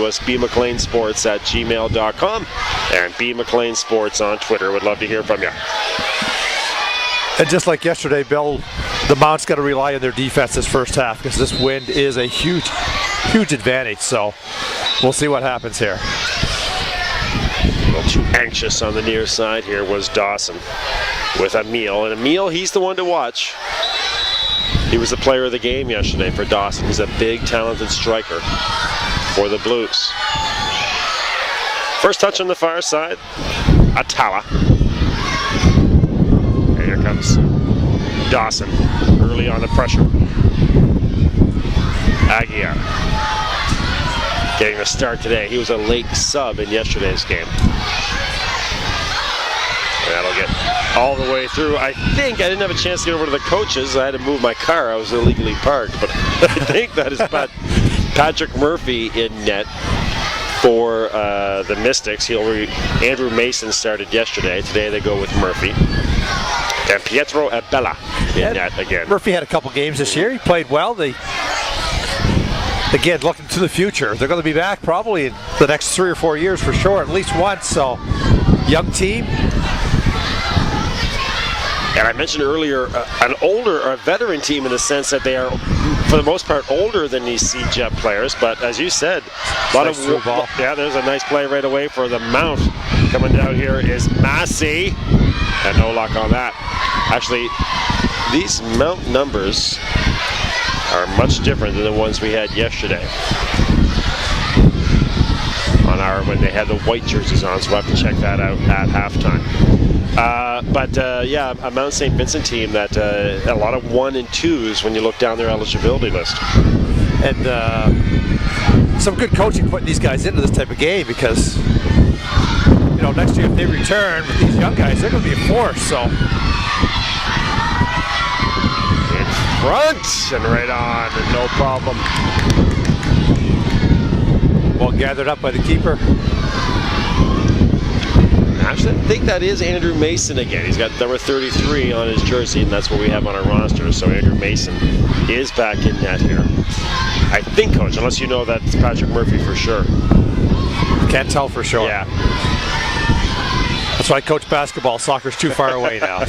to us, bmcleansports@gmail.com and bmcleansports on Twitter. Would love to hear from you. And just like yesterday, Bill, the Mounts got to rely on their defense this first half because this wind is a huge advantage. So we'll see what happens here. A little too anxious on the near side here was Dawson with Emil. And Emil, he's the one to watch. He was the player of the game yesterday for Dawson. He's a big, talented striker for the Blues. First touch on the far side, Atala. And here comes Dawson early on the pressure. Aguirre getting the start today. He was a late sub in yesterday's game. And that'll get all the way through. I think I didn't have a chance to get over to the coaches. I had to move my car. I was illegally parked. But I think that is Patrick Murphy in net for the Mystics. Andrew Mason started yesterday. Today they go with Murphy. And Pietro Abella in net again. Murphy had a couple games this year. He played well. Again, looking to the future. They're going to be back probably in the next 3 or 4 years for sure, at least once. So, young team. And I mentioned earlier a veteran team in the sense that they are, for the most part, older than these C-Jet players. But as you said, a lot of ball. Yeah, there's a nice play right away for the Mount. Coming down here is Massey, and no luck on that. Actually, these Mount numbers are much different than the ones we had yesterday. When they had the white jerseys on, so we'll have to check that out at halftime. Yeah, a Mount St. Vincent team that a lot of 1 and 2s when you look down their eligibility list. And some good coaching putting these guys into this type of game because, you know, next year if they return with these young guys, they're going to be a force. So in front and right on, and no problem. Well gathered up by the keeper. Actually, I think that is Andrew Mason again. He's got number 33 on his jersey, and that's what we have on our roster. So Andrew Mason is back in net here. I think, Coach, unless you know that's Patrick Murphy for sure. Can't tell for sure. Yeah. That's why I coach basketball. Soccer's too far away now.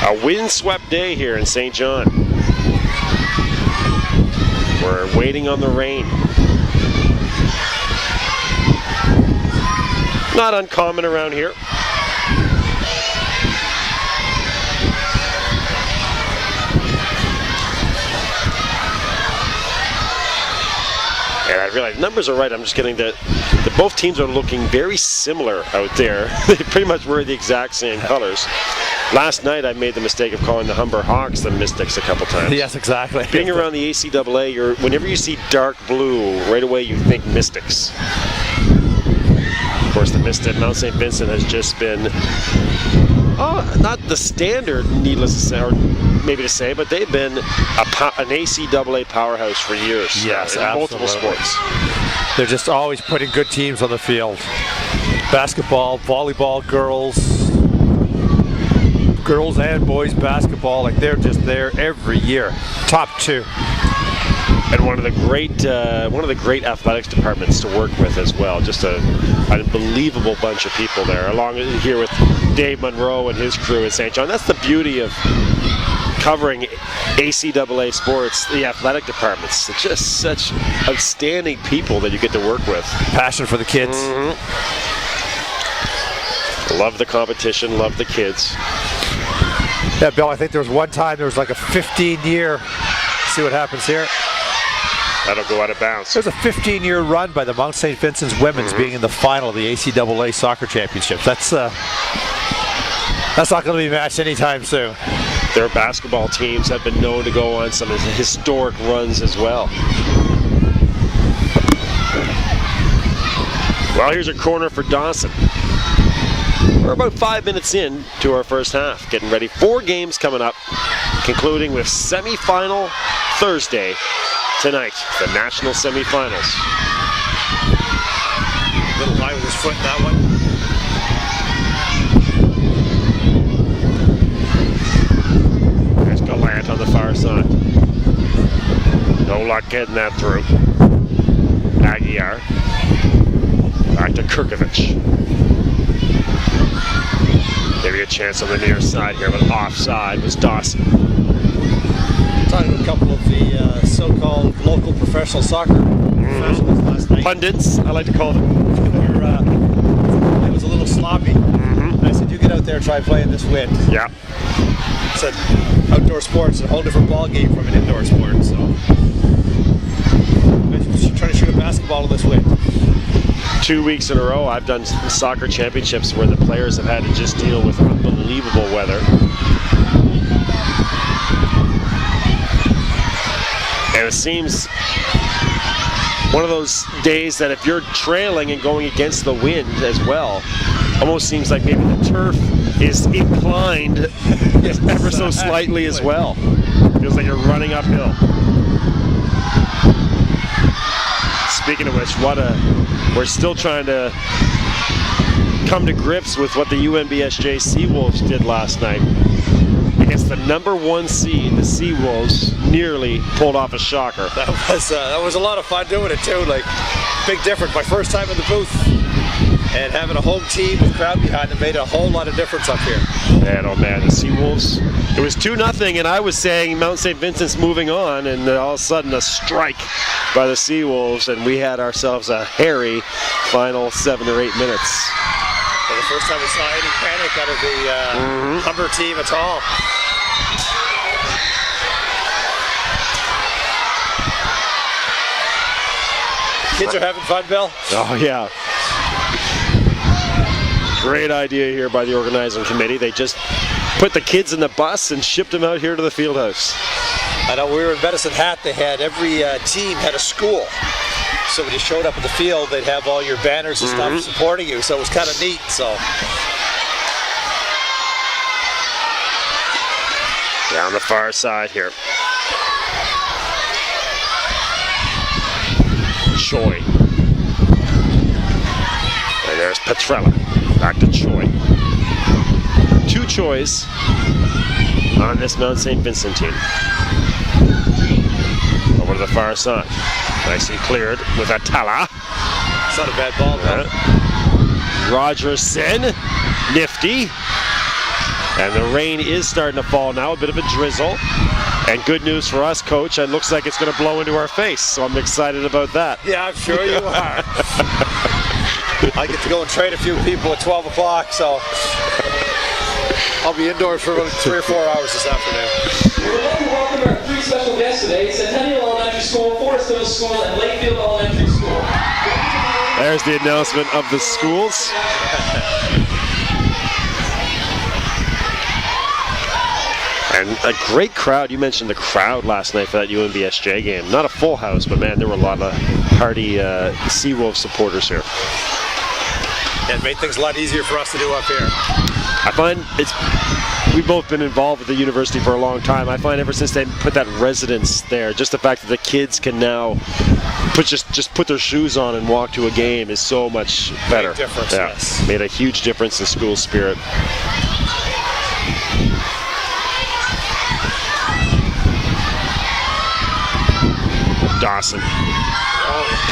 A windswept day here in St. John. We're waiting on the rain. Not uncommon around here. And I realize numbers are right. I'm just getting that both teams are looking very similar out there. They pretty much wear the exact same colors. Last night I made the mistake of calling the Humber Hawks the Mystics a couple times. Yes, exactly. Being around the ACAA, whenever you see dark blue, right away you think Mystics. Of course, the Mount St. Vincent has just been, not the standard, needless to say, or maybe to say, but they've been an ACAA powerhouse for years. Yes, in multiple sports. They're just always putting good teams on the field. Basketball, volleyball, girls and boys basketball, like they're just there every year. Top 2. And one of the great athletics departments to work with as well. Just an unbelievable bunch of people there, along here with Dave Monroe and his crew in St. John. That's the beauty of covering ACAA sports, the athletic departments. It's just such outstanding people that you get to work with. Passion for the kids. Mm-hmm. Love the competition, love the kids. Yeah, Bill, I think there was one time there was like a 15-year, see what happens here. That'll go out of bounds. There's a 15-year run by the Mount St. Vincent's women's being in the final of the ACAA soccer championships. That's not going to be matched anytime soon. Their basketball teams have been known to go on some historic runs as well. Well, here's a corner for Dawson. We're about 5 minutes in to our first half. Getting ready. 4 games coming up, concluding with semifinal Thursday tonight, the national semifinals. A little high with his foot in that one. There's Gallant on the far side. No luck getting that through. ER. Back to Kirkovich. Maybe a chance on the near side here, but offside was Dawson. Talking to a couple of the so-called local professional soccer professionals last night. Pundits, I like to call them. It was a little sloppy. I said, you get out there and try playing this wind. Yeah. I said, outdoor sports is a whole different ball game from an indoor sport. So, I'm trying to shoot a basketball in this wind. 2 weeks in a row, I've done soccer championships where the players have had to just deal with unbelievable weather. And it seems one of those days that if you're trailing and going against the wind as well, almost seems like maybe the turf is inclined ever so slightly as well. Feels like you're running uphill. Speaking of which, we're still trying to come to grips with what the UNBSJ Seawolves did last night. Against the #1 seed, the Seawolves nearly pulled off a shocker. That was a lot of fun doing it too. Like, big difference. My first time in the booth, and having a home team with crowd behind them made a whole lot of difference up here. Man, oh man, the Seawolves. It was 2-0, and I was saying Mount St. Vincent's moving on, and all of a sudden a strike by the Seawolves, and we had ourselves a hairy final 7 or 8 minutes. For the first time we saw any panic out of the Humber team at all. Kids are having fun, Bill? Oh yeah. Great idea here by the organizing committee. They just put the kids in the bus and shipped them out here to the field house. I know we were in Medicine Hat, they had every team had a school. So when you showed up at the field, they'd have all your banners and stuff supporting you, so it was kind of neat. So down the far side here. Choi. And there's Petrella. Back to Choi. 2 Chois on this Mount St. Vincent team. Over to the far side. Nicely cleared with Atala. It's not a bad ball, man. Rogerson. Nifty. And the rain is starting to fall now. A bit of a drizzle. And good news for us, Coach. It looks like it's going to blow into our face. So I'm excited about that. Yeah, I'm sure you are. I get to go and train a few people at 12 o'clock, so I'll be indoors for about 3 or 4 hours this afternoon. We would like to welcome our 3 special guests today, Centennial Elementary School, Forest Hill School, and Lakefield Elementary School. There's the announcement of the schools. And a great crowd. You mentioned the crowd last night for that UNBSJ game. Not a full house, but man, there were a lot of hardy Seawolf supporters here. It made things a lot easier for us to do up here. I find we've both been involved with the university for a long time. I find ever since they put that residence there, just the fact that the kids can now just put their shoes on and walk to a game is so much better. Big difference, yeah. Yes. Made a huge difference in school spirit. Dawson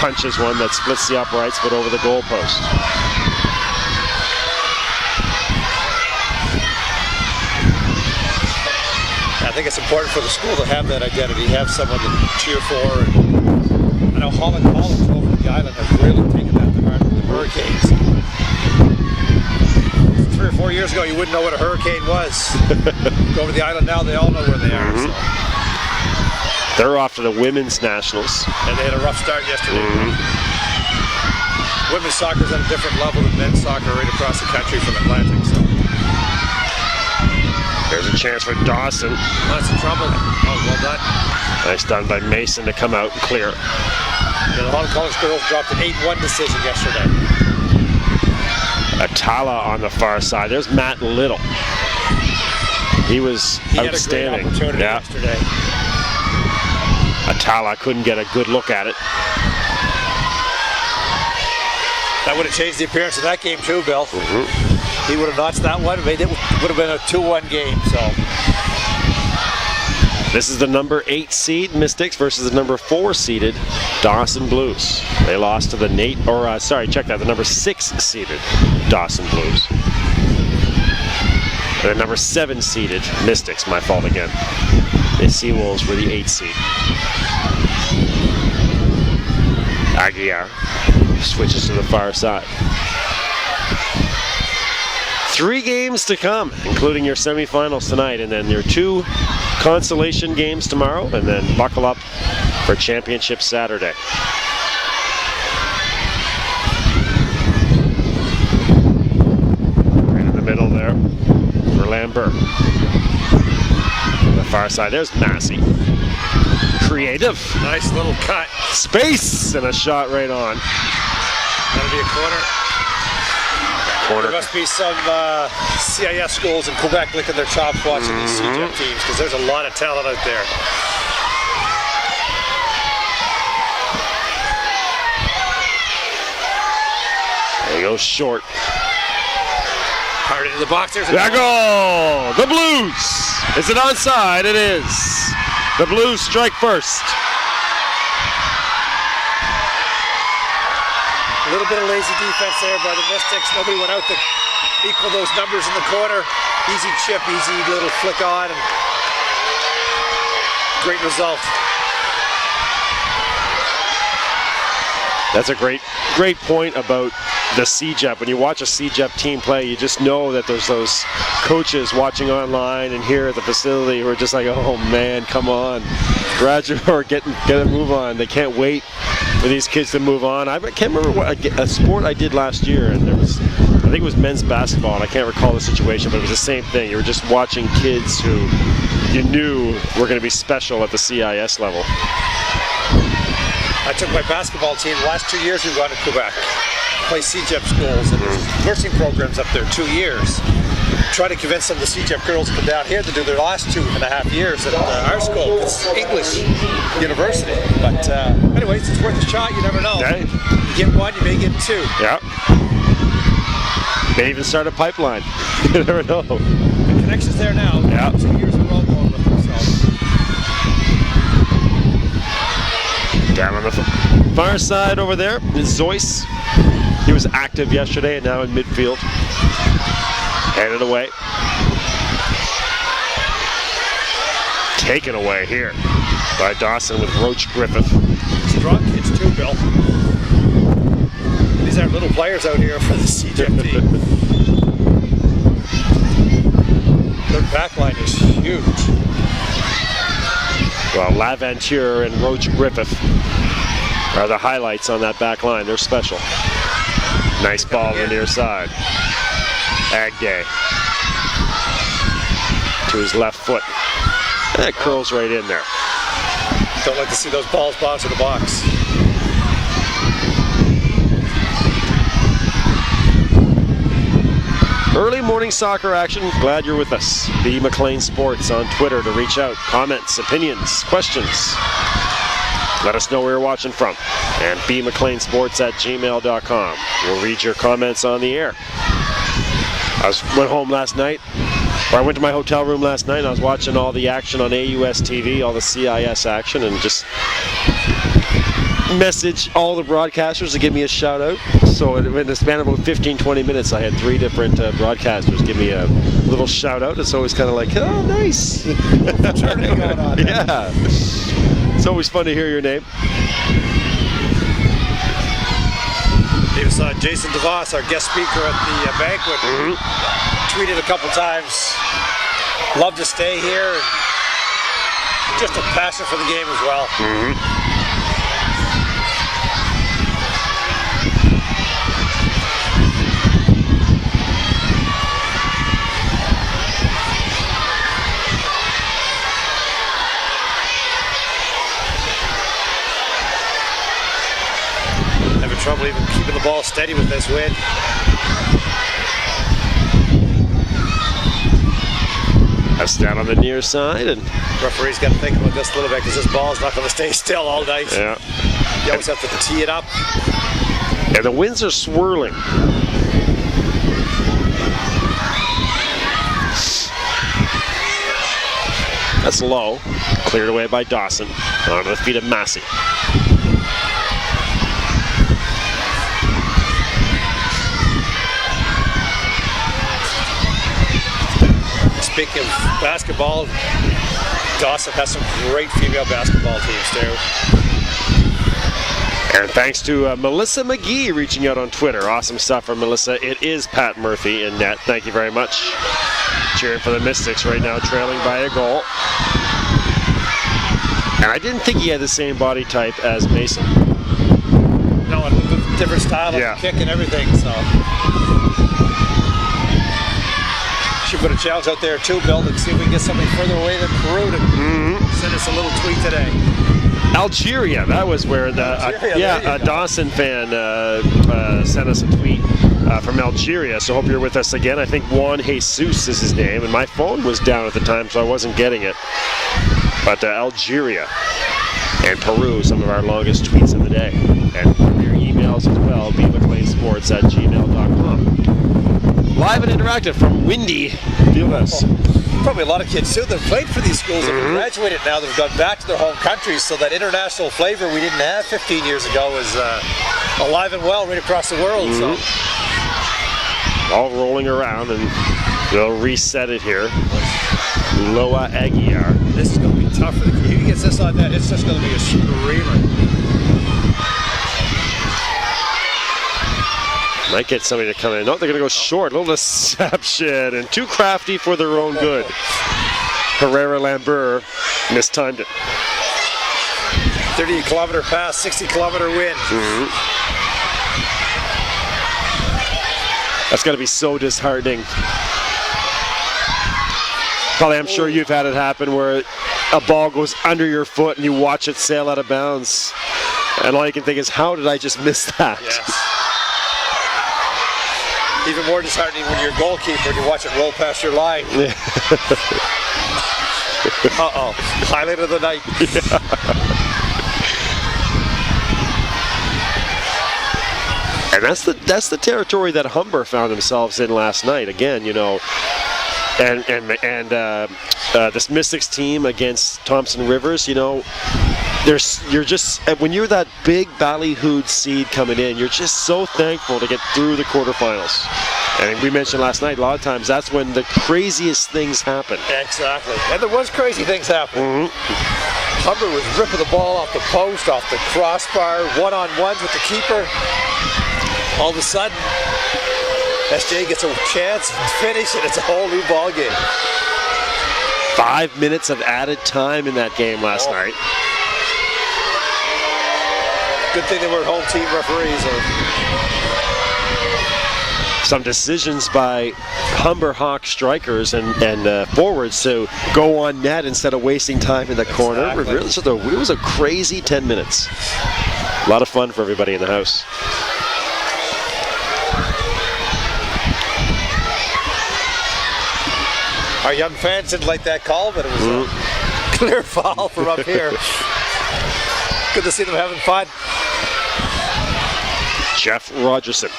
punches one that splits the uprights but over the goalpost. I think it's important for the school to have that identity, have someone to cheer for. And I know Holland over the island have really taken that to heart with the Hurricanes. 3 or 4 years ago, you wouldn't know what a hurricane was. Go over the island now, they all know where they are. So. They're off to the women's nationals. And they had a rough start yesterday. Women's soccer's at a different level than men's soccer right across the country from Atlantic. So. There's a chance for Dawson. Lots of trouble. Oh, well done. Nice done by Mason to come out and clear. Yeah, the Holland College girls dropped an 8-1 decision yesterday. Atala on the far side. There's Matt Little. He was outstanding. Had a great opportunity yesterday. Atala couldn't get a good look at it. That would have changed the appearance of that game too, Bill. He would have notched that one. It would have been a 2-1 game. So This is the number 8 seed Mystics versus the number 4 seeded Dawson Blues. They lost to the the number 6 seeded Dawson Blues. The number 7 seeded Mystics, my fault again. The Seawolves were the 8 seed. Aguiar switches to the far side. 3 games to come, including your semifinals tonight, and then your 2 consolation games tomorrow, and then buckle up for championship Saturday. Right in the middle there for Lambert. On the far side, there's Massey. Creative. Nice little cut. Space and a shot right on. That'll be a corner. There must be some CIS schools in Quebec licking their chops watching these CJEP teams, because there's a lot of talent out there. There he goes short. Hard into the box. There's a goal! The Blues! Is it onside? It is. The Blues strike first. A little bit of lazy defense there by the Mystics. Nobody went out to equal those numbers in the corner. Easy chip, easy little flick on, and great result. That's a great point about the CJEP. When you watch a CJEP team play, you just know that there's those coaches watching online and here at the facility who are just like, oh man, come on. Graduate or get a move on. They can't wait for these kids to move on. I can't remember what a sport I did last year, and I think it was men's basketball, and I can't recall the situation, but it was the same thing. You were just watching kids who you knew were going to be special at the CIS level. I took my basketball team the last 2 years we've gone to Quebec. Play CJEP schools, and there's nursing programs up there 2 years. Try to convince some of the CJEP girls to come down here to do their last 2.5 years at our school. It's English University. But anyways, it's worth a shot. You never know. Okay. You get one, you may get 2. Yeah. May even start a pipeline. You never know. The connection's there now. Yeah. 2 years in a row going with them. So. Down on the far side over there is Zoyce. He was active yesterday and now in midfield. Headed away. Taken away here by Dawson with Roach Griffith. Strong kids too, Bill. These aren't little players out here for the CJEP team. Their backline is huge. Well, Laventure and Roach Griffith are the highlights on that back line. They're special. Nice ball on the near side. Agday to his left foot. And it curls right in there. Don't like to see those balls bounce in the box. Early morning soccer action. Glad you're with us. B. McLean Sports on Twitter to reach out. Comments, opinions, questions. Let us know where you're watching from. And bmcleansports@gmail.com. We'll read your comments on the air. I went home last night, or I went to my hotel room last night, and I was watching all the action on AUS TV, all the CIS action, and just message all the broadcasters to give me a shout out. So in the span of about 15-20 minutes, I had 3 different broadcasters give me a little shout out. It's always kind of like, oh, nice. Fraternity going on. Yeah. It's always fun to hear your name. Even saw Jason DeVos, our guest speaker at the banquet, tweeted a couple times, love to stay here. Just a passion for the game as well. Having trouble even keeping the ball steady with this wind. That's down on the near side, and Referee's got to think about this a little bit because this ball is not going to stay still all night. yeah, You always have to tee it up. and the winds are swirling. That's low. Cleared away by Dawson. Onto the feet of Massey. Speaking of basketball, Dawson has some great female basketball teams too. And thanks to Melissa McGee reaching out on Twitter. Awesome stuff from Melissa. It is Pat Murphy in net. Thank you very much. Cheering for the Mystics right now, trailing by a goal. And I didn't think he had the same body type as Mason. No, a different style of kick and everything, so. Should put a challenge out there too, Bill, to see if we can get somebody further away than Peru to send us a little tweet today. Algeria, that was where a Dawson fan sent us a tweet from Algeria, so hope you're with us again. I think Juan Jesus is his name, and my phone was down at the time, so I wasn't getting it. But Algeria and Peru, some of our longest tweets of the day. And your emails as well, bmcleansports@gmail.com. Live and interactive from windy Fieldhouse. Probably a lot of kids too that played for these schools that have graduated now, that have gone back to their home countries, so that international flavor we didn't have 15 years ago is alive and well right across the world. So all rolling around, and they'll reset it here. Loa Aguiar. This is going to be tough for the kid. If he gets this on that, it's just going to be a screamer. Might get somebody to come in. No, they're going to go short. A little deception, and too crafty for their own good. Herrera Lambert mistimed it. 30-kilometer pass, 60-kilometer wind. That's got to be so disheartening. Probably, I'm sure you've had it happen where a ball goes under your foot and you watch it sail out of bounds. And all you can think is, how did I just miss that? Yes. Even more disheartening when you're a goalkeeper and you watch it roll past your line. Uh-oh. Highlight of the night. And that's the territory that Humber found themselves in last night. Again, you know, and this Mystics team against Thompson Rivers, you know, you're just, when you're that big ballyhooed seed coming in, you're just so thankful to get through the quarterfinals. And we mentioned last night, a lot of times that's when the craziest things happen. Exactly. And there was crazy things happening. Humber was ripping the ball off the post, off the crossbar, one-on-ones with the keeper. All of a sudden, SJ gets a chance to finish, and it's a whole new ball game. 5 minutes of added time in that game last night. Good thing they weren't home team referees. Some decisions by Humber Hawk strikers and forwards to go on net instead of wasting time in the corner. It was a crazy 10 minutes. A lot of fun for everybody in the house. Our young fans didn't like that call, but it was a clear foul from up here. Good to see them having fun. Jeff Rogerson.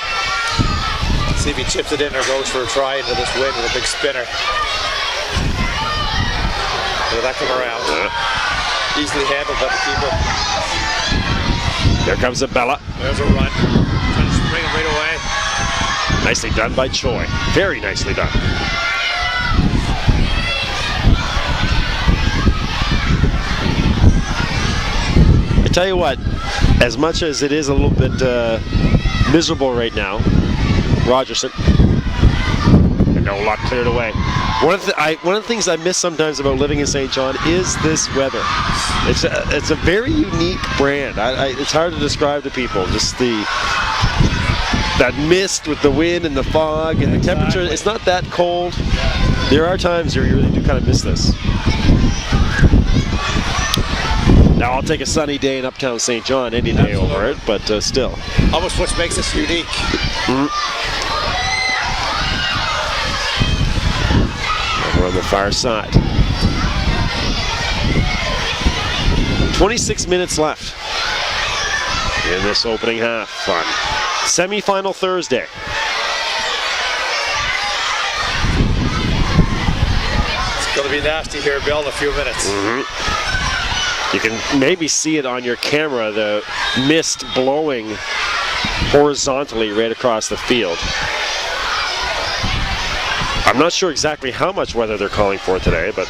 See if he chips it in or goes for a try into this wind with a big spinner. Will that come around? Easily handled by the keeper. There comes Abella. There's a run. Trying to spring him right away. Nicely done by Choi. Very nicely done. I tell you what, as much as it is a little bit miserable right now, Rogerson, and no luck, cleared away. One of the things I miss sometimes about living in St. John is this weather. It's a very unique brand. It's hard to describe to people. Just that mist with the wind and the fog and the temperature. It's not that cold. There are times where you really do kind of miss this. Now I'll take a sunny day in uptown St. John any day over it, but still. Almost what makes this unique. Over on the far side. 26 minutes left in this opening half. Fun. Semi-final Thursday. It's going to be nasty here, Bill, in a few minutes. You can maybe see it on your camera, the mist blowing horizontally right across the field. I'm not sure exactly how much weather they're calling for today, but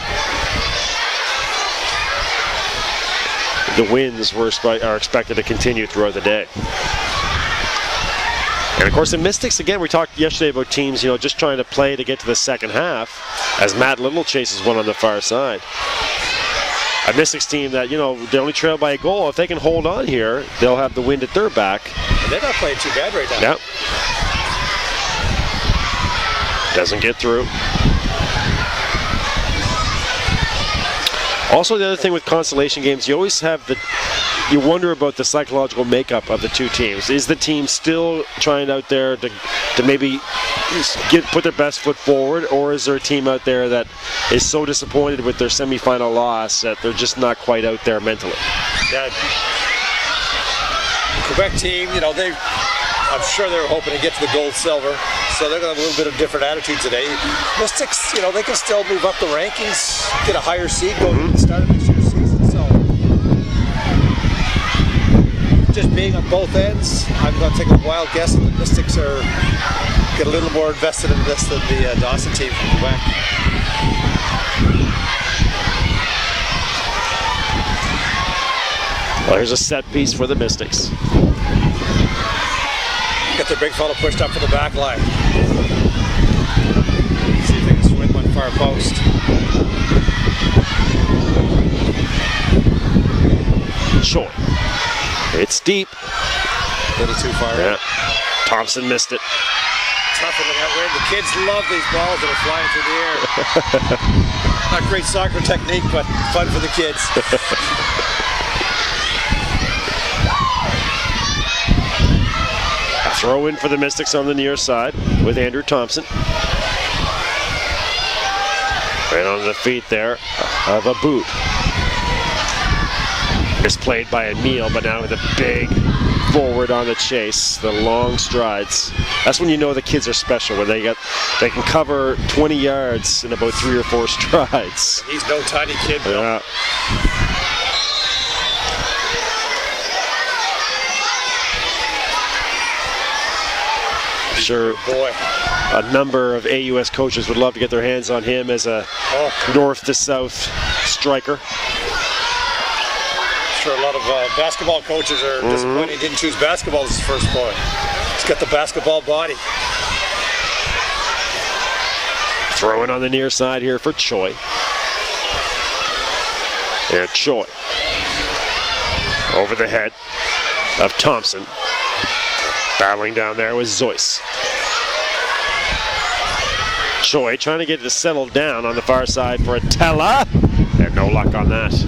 the winds are expected to continue throughout the day. And of course, the Mystics, again, we talked yesterday about teams, just trying to play to get to the second half, as Matt Little chases one on the far side. A Mystics team that, they only trail by a goal. If they can hold on here, they'll have the wind at their back. And they're not playing too bad right now. Yep. Doesn't get through. Also, the other thing with consolation games, you always have you wonder about the psychological makeup of the two teams. Is the team still trying out there to maybe put their best foot forward, or is there a team out there that is so disappointed with their semifinal loss that they're just not quite out there mentally? Yeah. Quebec team, I'm sure they were hoping to get to the gold silver, so they're going to have a little bit of different attitude today. Mystics, they can still move up the rankings, get a higher seed going into the start of next year's season. So just being on both ends, I'm going to take a wild guess that the Mystics get a little more invested in this than the Dawson team from Quebec. Well, here's a set piece for the Mystics. Get their big fella pushed up for the back line. See if they can swing one far post. Choi. It's deep. A little too far. Yeah. Thompson missed it. Tougher than that wind. The kids love these balls that are flying through the air. Not great soccer technique, but fun for the kids. Throw in for the Mystics on the near side with Andrew Thompson. Right on the feet there of a boot. Misplayed by Emile, but now with a big forward on the chase, the long strides. That's when you know the kids are special, when they can cover 20 yards in about 3 or 4 strides. He's no tiny kid, Bill. Yeah. Sure, boy. A number of AUS coaches would love to get their hands on him as a north to south striker. I'm sure a lot of basketball coaches are disappointed he didn't choose basketball as his first boy. He's got the basketball body. Throwing on the near side here for Choi. And Choi over the head of Thompson. Battling down there with Zoyce. Choi trying to get it to settle down on the far side for Atella. And no luck on that. See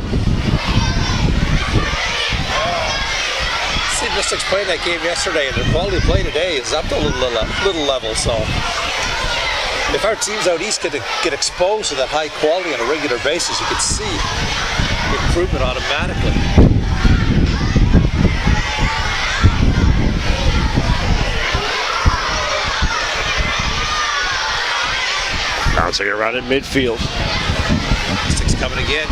Mystics playing that game yesterday, and their quality of play today is up to a little level. So if our teams out east get exposed to that high quality on a regular basis, you could see improvement automatically. Bouncing around in midfield. Mystics coming again.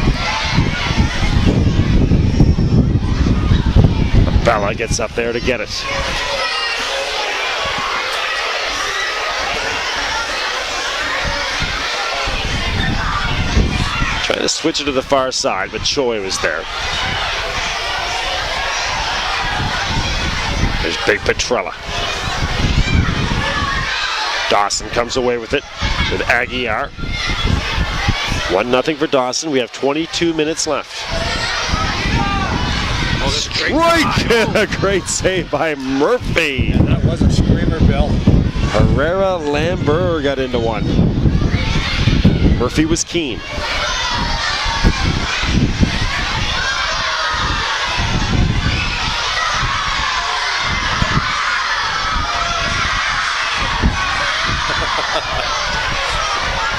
Bella gets up there to get it. Trying to switch it to the far side, but Choi was there. There's Big Petrella. Dawson comes away with it with Aguiar. 1-0 for Dawson. We have 22 minutes left. Strike! A great save by Murphy. Yeah, that was a screamer, Bill. Herrera Lambert got into one. Murphy was keen.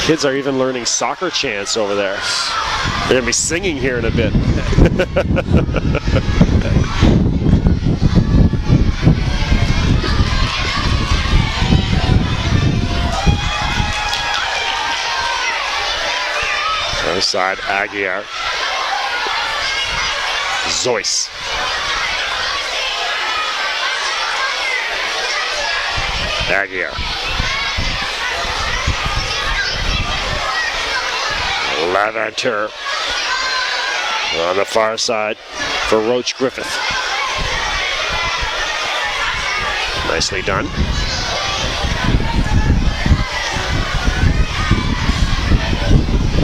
Kids are even learning soccer chants over there. They're going to be singing here in a bit. Other side, Aguiar. Zoyce. Aguirre. Laventer on the far side for Roach Griffith. Nicely done.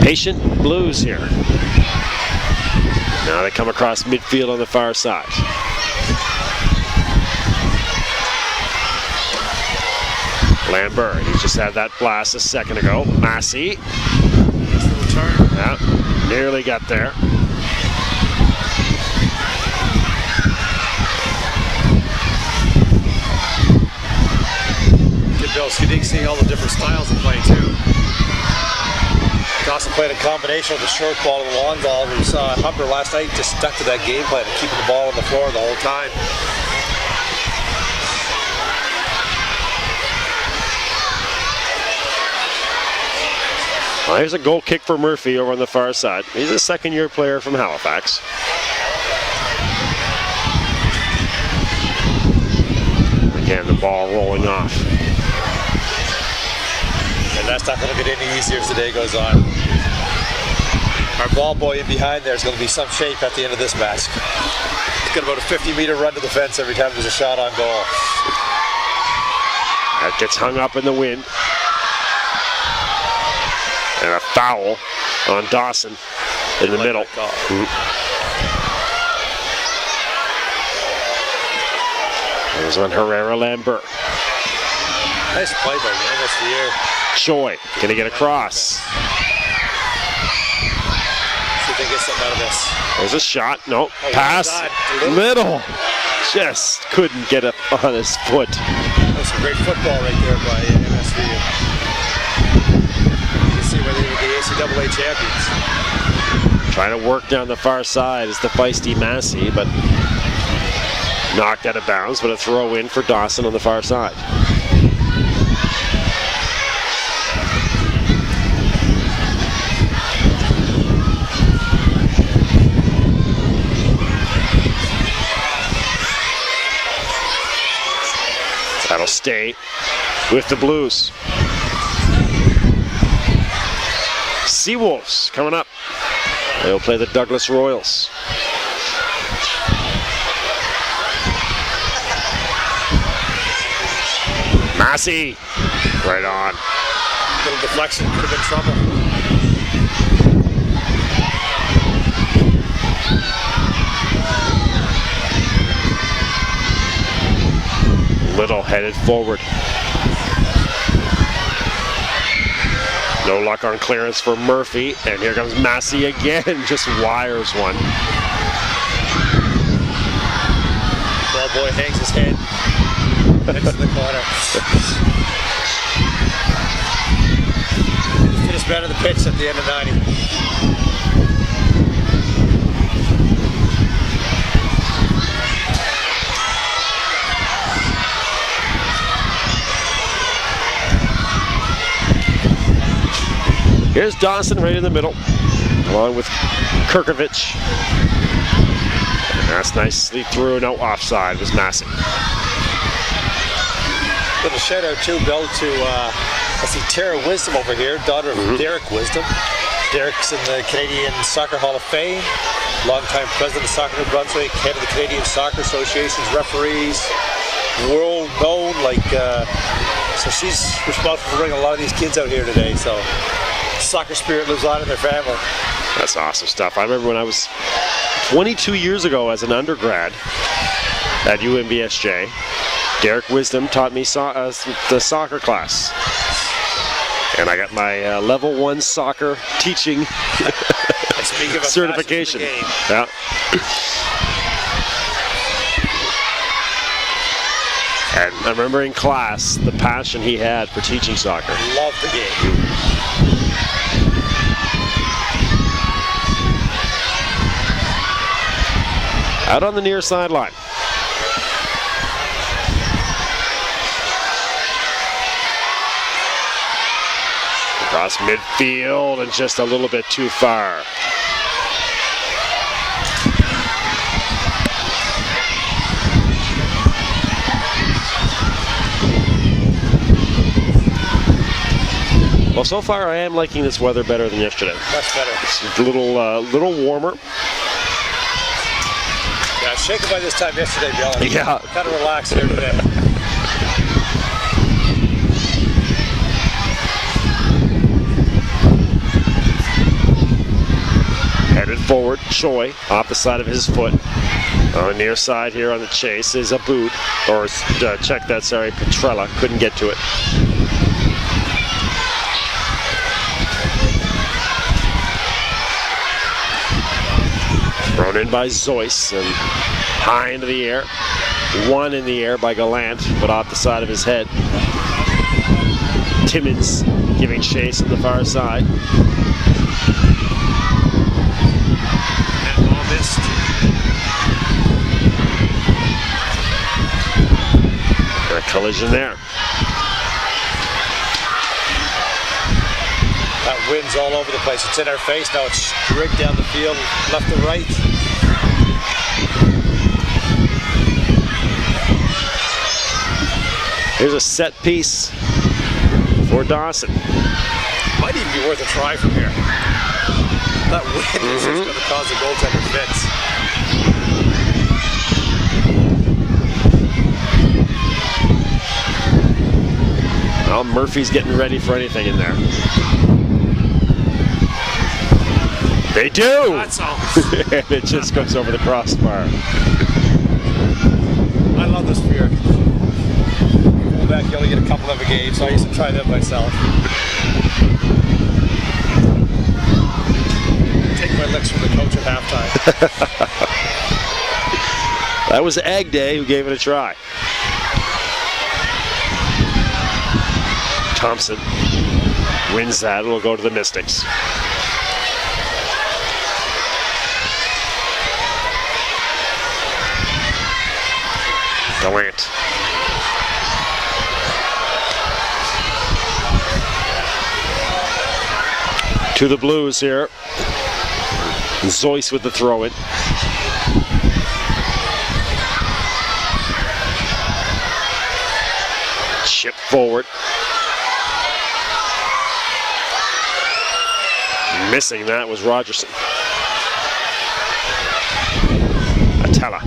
Patient Blues here. Now they come across midfield on the far side. Lambert, he just had that blast a second ago. Massey. Yeah, nearly got there. Good Bill, so you dig seeing all the different styles of play too. Dawson played a combination of the short ball and the long ball. We saw Humber last night just stuck to that game plan of keeping the ball on the floor the whole time. Well, here's a goal kick for Murphy over on the far side. He's a second-year player from Halifax. Again, the ball rolling off. And that's not going to get any easier as the day goes on. Our ball boy in behind there is going to be some shape at the end of this match. He's got about a 50-meter run to the fence every time there's a shot on goal. That gets hung up in the wind. And a foul on Dawson in the middle. It was on Herrera Lambert. Nice play by MSVU. Choi, can he get across? See if they get something out of this. There's a shot. Nope. Pass. Middle. Just couldn't get it on his foot. That was some great football right there by MSVU. You can see where they were the ACAA champions. Trying to work down the far side is the feisty Massey, but knocked out of bounds, but a throw in for Dawson on the far side. That'll stay with the Blues. Seawolves coming up. They'll play the Douglas Royals. Massey, right on. Little deflection, could have been trouble. Little headed forward. No luck on clearance for Murphy, and here comes Massey again, just wires one. Ball boy hangs his head next to the corner. Finished better the pitch at the end of 90. Here's Dawson right in the middle, along with Kirkovich. That's nicely through, no offside, was Massey. Little shout out too, Bill, to I see Tara Wisdom over here, daughter of Derek Wisdom. Derek's in the Canadian Soccer Hall of Fame, longtime president of Soccer New Brunswick, head of the Canadian Soccer Association's referees, world known, so she's responsible for bringing a lot of these kids out here today, so soccer spirit lives on in their family. That's awesome stuff. I remember when I was 22 years ago as an undergrad at UMBSJ, Derek Wisdom taught me the soccer class. And I got my level 1 soccer teaching certification. Yeah. And I remember in class the passion he had for teaching soccer. Love the game. Out on the near sideline. Across midfield and just a little bit too far. Well, so far I am liking this weather better than yesterday. Much better. It's a little warmer. Yeah, I was shaken by this time yesterday, Bill. Yeah. Kind of relaxed here today. Headed forward, Choi off the side of his foot. On the near side here on the chase is Aboud, or check that, sorry, Petrella, couldn't get to it. Thrown in by Zoyce and high into the air. One in the air by Gallant, but off the side of his head. Timmins giving chase on the far side. And ball missed. A collision there. That wind's all over the place. It's in our face now. It's straight down the field, left to right. Here's a set piece for Dawson. Might even be worth a try from here. That wind is just going to cause the goaltender fits. Well, Murphy's getting ready for anything in there. They do! That's all. And it just comes over the crossbar. I love this beer. Go back, you only get a couple of a game, so I used to try that myself. Take my licks from the coach at halftime. That was Egg Day who gave it a try. Thompson wins that. It'll go to the Mystics. Gallant. To the Blues here. Zoyce with the throw-in. Chip forward. Missing that was Rogerson. Atella.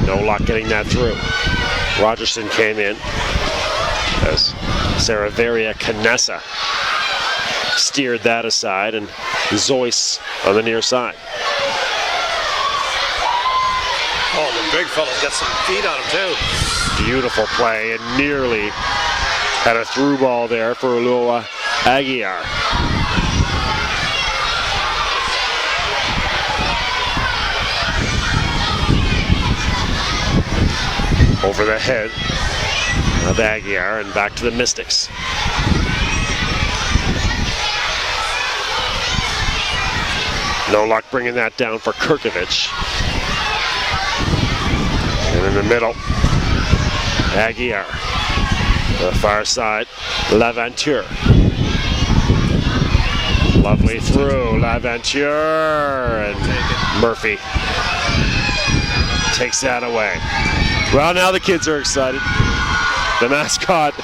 No luck getting that through. Rogerson came in as Saravaria Canessa steered that aside, and Zoyce on the near side. Oh, the big fella's got some feet on him too. Beautiful play, and nearly had a through ball there for Ulua Aguiar. Over the head of Aguiar and back to the Mystics. No luck bringing that down for Kirkovich. And in the middle, Aguiar. To the far side, Laventure. Lovely through, Laventure, and Murphy takes that away. Well, now the kids are excited. The mascot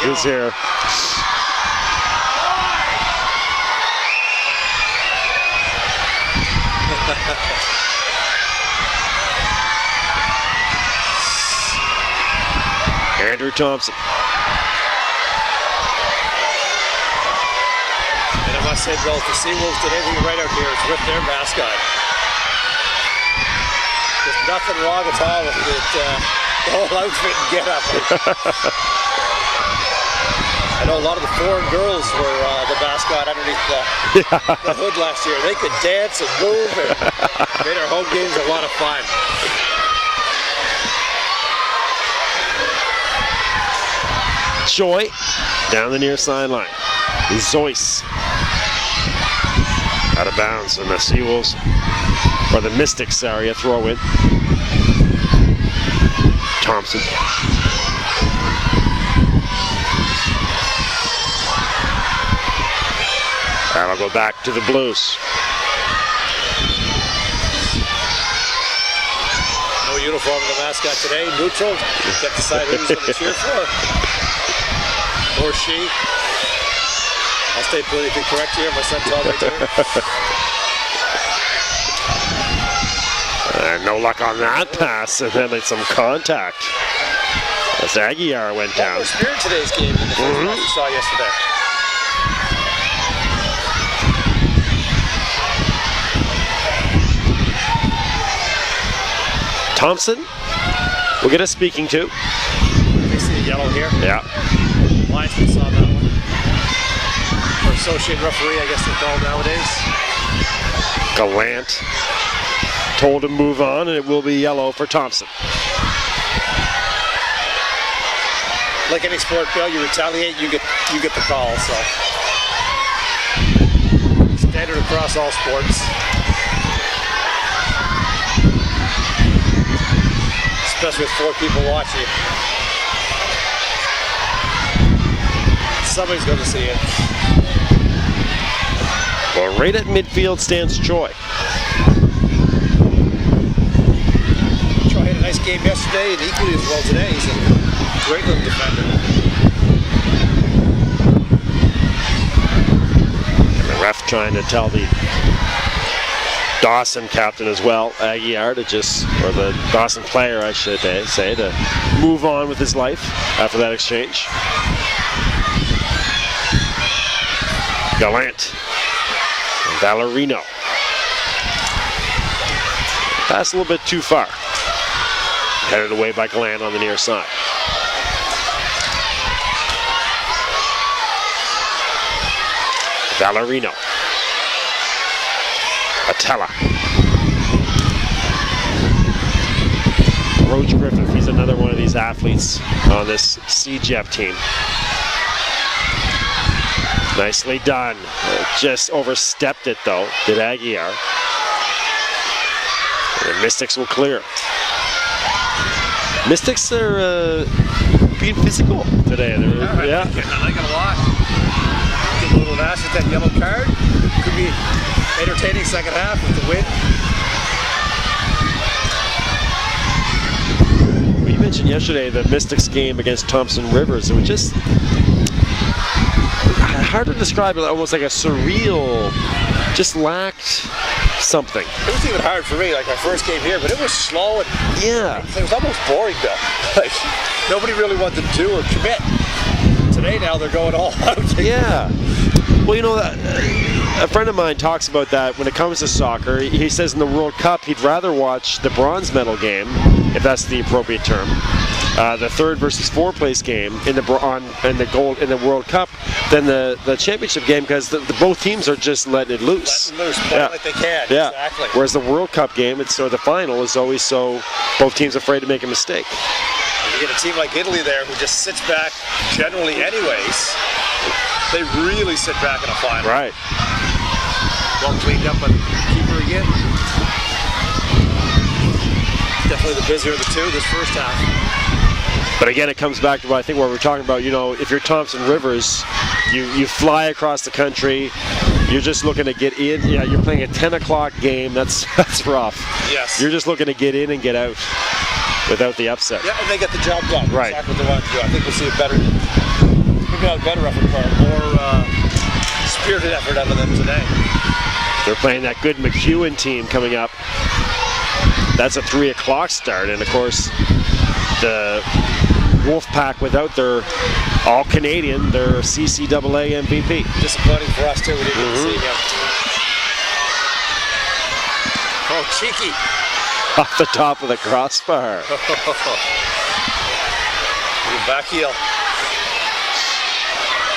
is here. Andrew Thompson. And I must say, Bill, if the Seawolves did anything right out here, it's with their mascot. There's nothing wrong at all with it, the whole outfit and get-up. I know a lot of the foreign girls were the mascot underneath the hood last year. They could dance and move and made our home games a lot of fun. Choi down the near sideline. Zoyce out of bounds, and the Seawolves, or the Mystics, sorry, a throw in. Thompson. That'll go back to the Blues. No uniform of the mascot today. Neutral. Can't decide who he's going to cheer for. Or she. I'll stay politically correct here. My son told me to. And no luck on that pass, and then it's some contact. As Aguiar went down. More spirit in today's game than the first one we saw yesterday. Thompson will get a speaking to. You see a yellow here? Yeah. Linesman saw that one. Or associate referee, I guess they're called nowadays. Gallant told to move on, and it will be yellow for Thompson. Like any sport, Bill, you retaliate, you get the call. So standard across all sports. Especially with 4 people watching. Somebody's going to see it. Well, right at midfield stands Troy. Troy had a nice game yesterday and equally as well today. He's a great little defender. And the ref trying to tell the Dawson captain as well, Aguiar, to just, or the Dawson player I should say, to move on with his life after that exchange. Gallant. And Valerino. Pass a little bit too far. Headed away by Gallant on the near side. Valerino. Atella. Roach Griffith, he's another one of these athletes on this CJEP team. Nicely done. Just overstepped it though, did Aguiar. And the Mystics will clear. Mystics are being physical today. Yeah. I like it a lot. Give a little dash with that yellow card. Could be entertaining second half with the win. You mentioned yesterday the Mystics game against Thompson Rivers. It was just hard to describe, it almost like a surreal, just lacked something. It was even hard for me, like my first game here, but it was slow and it was almost boring, Bill. Like nobody really wanted to do or commit. Today now they're going all out. Yeah. Well, you know, a friend of mine talks about that when it comes to soccer. He says in the World Cup he'd rather watch the bronze medal game, if that's the appropriate term, the 3rd versus 4th place game in the World Cup than the championship game, because the both teams are just letting it loose. Playing like they can. Yeah. Exactly. Whereas the World Cup game, the final is always so both teams are afraid to make a mistake. You get a team like Italy there who just sits back generally anyways. They really sit back in a final. Right. Well cleaned up and keeper again. Definitely the busier of the two this first half. But again, it comes back to what I think what we're talking about. You know, if you're Thompson Rivers, you fly across the country. You're just looking to get in. Yeah, you're playing a 10 o'clock game. That's rough. Yes. You're just looking to get in and get out without the upset. Yeah, and they get the job done. Right. Exactly what they want to do. I think we'll see a better, maybe not a better effort, but a more spirited effort out of them today. They're playing that good McEwen team coming up. That's a 3 o'clock start, and of course, the Wolfpack without their all-Canadian, their CCAA MVP. Disappointing for us too, we didn't even see him. Oh, cheeky. Off the top of the crossbar. Back heel.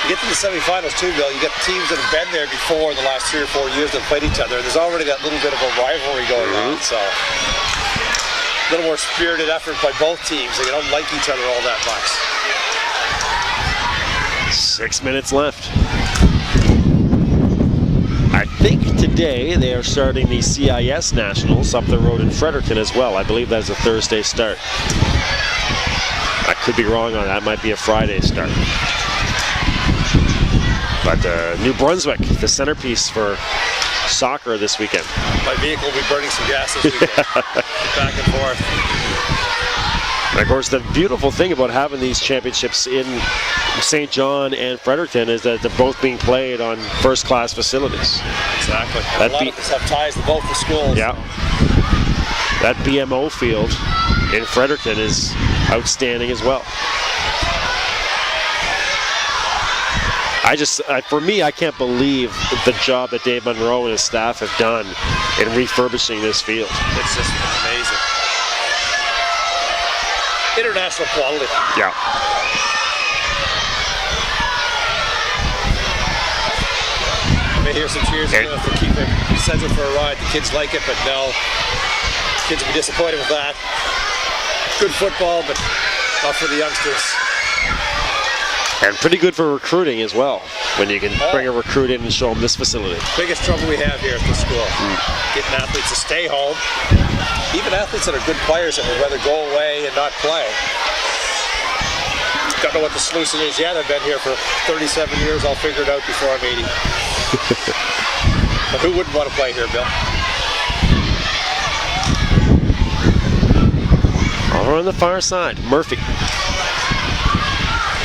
You get to the semifinals too, Bill. You get teams that have been there before in the last 3 or 4 years that have played each other. There's already that little bit of a rivalry going on, so a little more spirited effort by both teams. They don't like each other all that much. 6 minutes left. I think today they are starting the CIS Nationals up the road in Fredericton as well. I believe that's a Thursday start. I could be wrong on that. It might be a Friday start. But New Brunswick, the centerpiece for soccer this weekend. My vehicle will be burning some gas this weekend. Back and forth. And of course, the beautiful thing about having these championships in St. John and Fredericton is that they're both being played on first-class facilities. Exactly. A lot of us have ties to both the schools. Yeah. That BMO field in Fredericton is outstanding as well. For me, I can't believe the job that Dave Monroe and his staff have done in refurbishing this field. It's just amazing. International quality. Yeah. I may hear some cheers for keeping Central for a ride. The kids like it, but no. Kids will be disappointed with that. Good football, but not for the youngsters. And pretty good for recruiting as well, when you can bring a recruit in and show them this facility. Biggest trouble we have here at the school. Getting athletes to stay home. Even athletes that are good players that would rather go away and not play. Don't know what the solution is yet. I've been here for 37 years. I'll figure it out before I'm 80. But who wouldn't want to play here, Bill? Over on the far side, Murphy.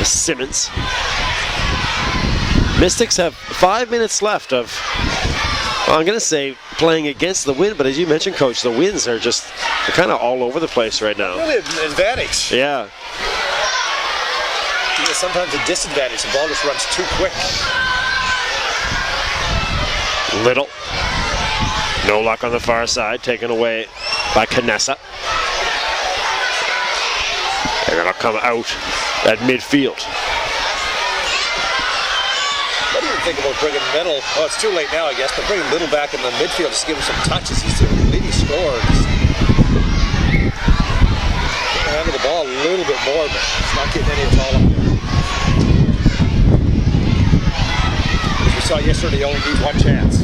Simmons. Mystics have 5 minutes left of, well, I'm going to say playing against the wind, but as you mentioned, Coach, the winds are just kind of all over the place right now. Really an advantage. Yeah. Sometimes a disadvantage. The ball just runs too quick. Little. No luck on the far side, taken away by Canessa. And it'll come out at midfield. What do you think about bringing Little? Oh, it's too late now, I guess, but bringing Little back in the midfield just to give him some touches. He's a leading scorer. Handle the ball a little bit more, but it's not getting any at all up there. As we saw yesterday, he only needs one chance.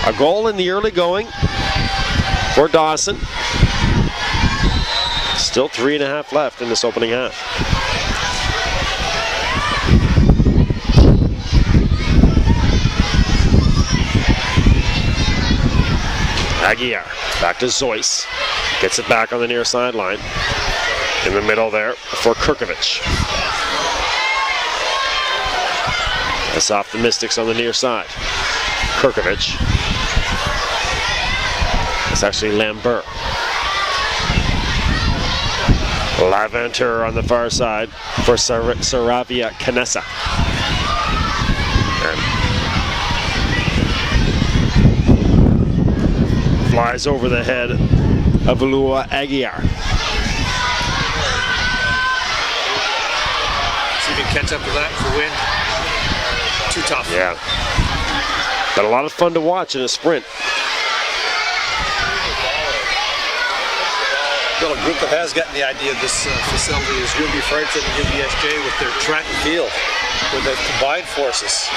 A goal in the early going for Dawson. Still 3.5 left in this opening half. Aguiar back to Zoyce. Gets it back on the near sideline. In the middle there for Kirkovich. That's off the Mystics on the near side. Kirkovich. It's actually Lambert. Laventer on the far side for Saravia Canessa. And flies over the head of Ulua Aguiar. See if he can catch up to that for win. Too tough. Yeah. But a lot of fun to watch in a sprint. Bill, a group that has gotten the idea of this facility is UB Fredericton and UBSJ with their track and field, where they've combined forces.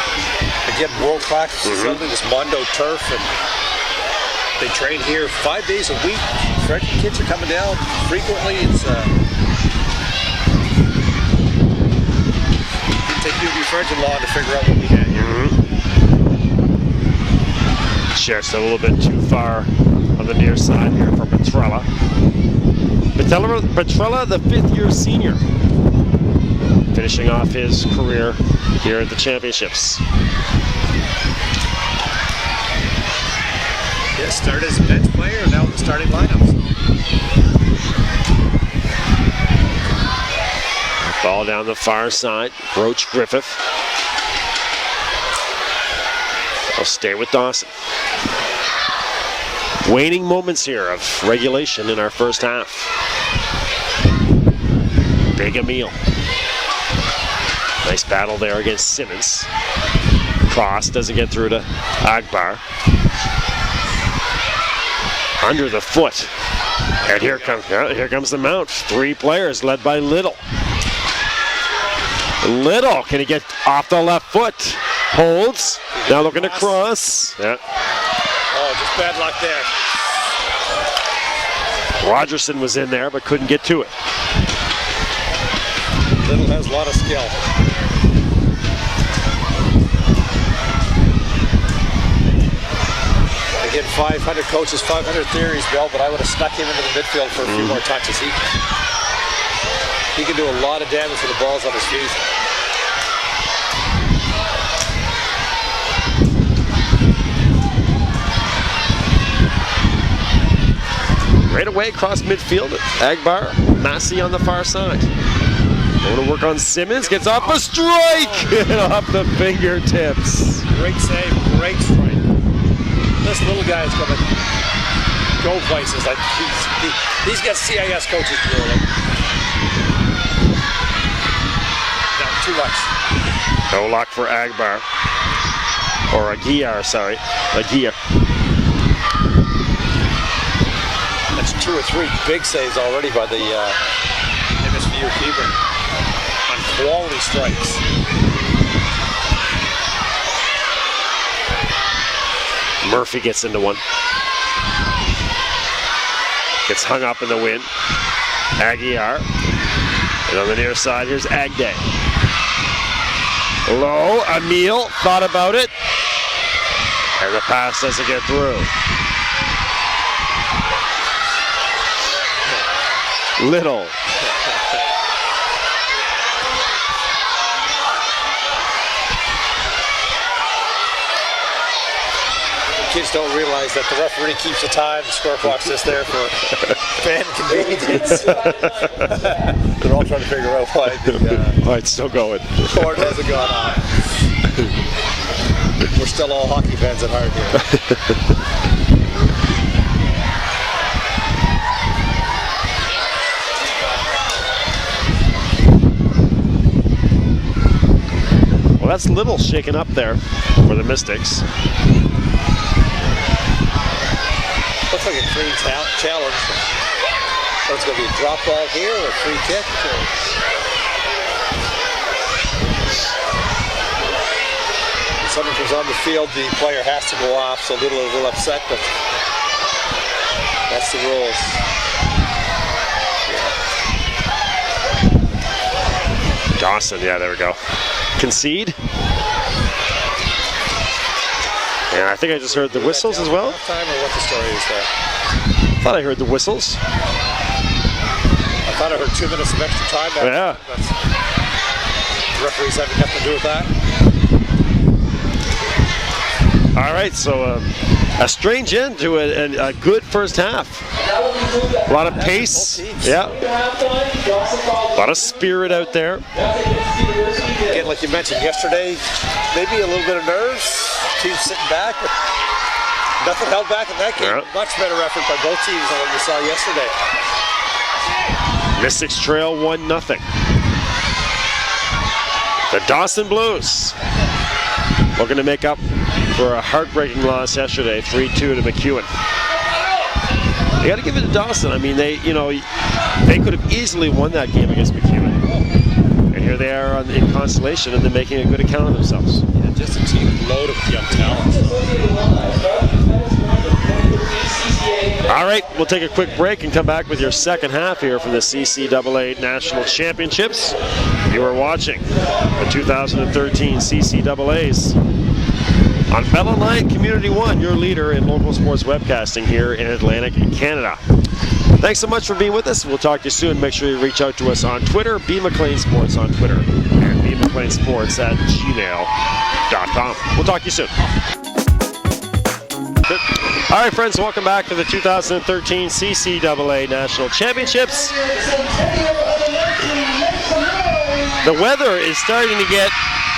Again, world-class facility, this Mondo turf, and they train here 5 days a week. Fredericton kids are coming down frequently. It's you take UB Fredericton long to figure out what we had here. Just a little bit too far on the near side here for Petrella. Petrella, the 5th-year senior, finishing off his career here at the championships. Yeah, started as a bench player, now in the starting lineup. Ball down the far side, Roach Griffith. I'll stay with Dawson. Waning moments here of regulation in our first half. Big Emil. Nice battle there against Simmons. Cross doesn't get through to Agbar. Under the foot. And here comes the mount. 3 players led by Little. Little, can he get off the left foot? Holds. Now looking to cross. Yeah. Oh, just bad luck there. Rogerson was in there but couldn't get to it. Little has a lot of skill. Again, 500 coaches, 500 theories, Bill, but I would have snuck him into the midfield for a few more touches. He can do a lot of damage with the balls on his feet. Right away across midfield, Agbar, Massey on the far side. Going to work on Simmons, gets off a strike! And off the fingertips. Great save, great strike. This little guy is going to go places. Like he's got CIS coaches doing it. No, too much. No luck for Agbar. Or Aguiar, sorry. Aguiar. That's 2 or 3 big saves already by the MSVU keeper on quality strikes. Murphy gets into one. Gets hung up in the wind. Aguiar. And on the near side, here's Agday. Low, Emil thought about it. And the pass doesn't get through. Little. Kids don't realize that the referee keeps the time, the score clock's just there for fan convenience. They're all trying to figure out why Oh, it's still going. the court hasn't gone on. We're still all hockey fans at heart here. Well, that's Little shaken up there for the Mystics. Looks like a clean challenge. So it's going to be a drop ball here or a free kick. When someone comes on the field, the player has to go off, so Little is a little upset, but that's the rules. Yeah. Dawson, yeah, there we go. Concede. And I think I just heard the whistles as well. Time or what the story is there? I thought I heard the whistles. I thought I heard 2 minutes of extra time. Yeah. But the referees having nothing to do with that. All right, so a strange end to a good first half. A lot of pace. Yeah. A lot of spirit out there. Again, like you mentioned yesterday, maybe a little bit of nerves. Team sitting back, but nothing held back in that game. Yeah. Much better effort by both teams than what we saw yesterday. Mystics trail 1-0. The Dawson Blues looking to make up for a heartbreaking loss yesterday, 3-2 to McEwen. You got to give it to Dawson. I mean, they could have easily won that game against McEwen. And here they are in consolation, and they're making a good account of themselves. Yeah, just a team loaded with young talent. All right, we'll take a quick break and come back with your second half here from the CCAA National Championships. You are watching the 2013 CCAAs on Bell Line Community One, your leader in local sports webcasting here in Atlantic Canada. Thanks so much for being with us. We'll talk to you soon. Make sure you reach out to us on Twitter, B McLean Sports on Twitter, and bmcleansports@gmail.com. We'll talk to you soon. All right, friends, welcome back to the 2013 CCAA National Championships. The weather is starting to get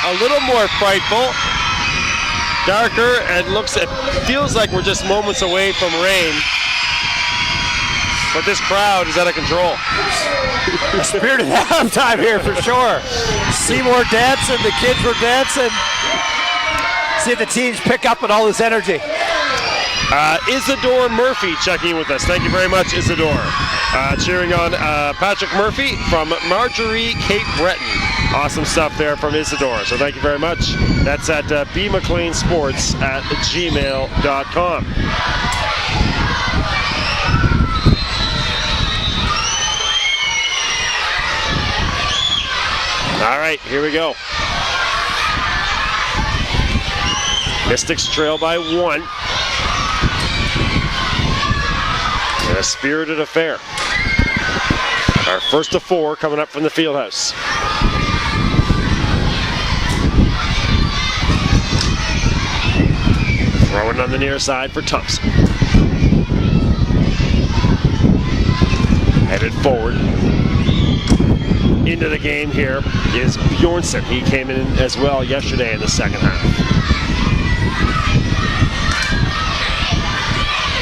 a little more frightful, darker, and it feels like we're just moments away from rain. But this crowd is out of control. Spirited halftime here for sure. Seymour dancing, the kids were dancing. See if the teams pick up on all this energy. Isidore Murphy checking in with us. Thank you very much, Isidore. Cheering on Patrick Murphy from Marjorie, Cape Breton. Awesome stuff there from Isidore. So thank you very much. That's at bmcleansports@gmail.com. All right, here we go. Mystics trail by 1. And a spirited affair. Our first of 4 coming up from the fieldhouse. Throwing on the near side for Thompson. Headed forward. Into the game here is Bjornsson. He came in as well yesterday in the second half.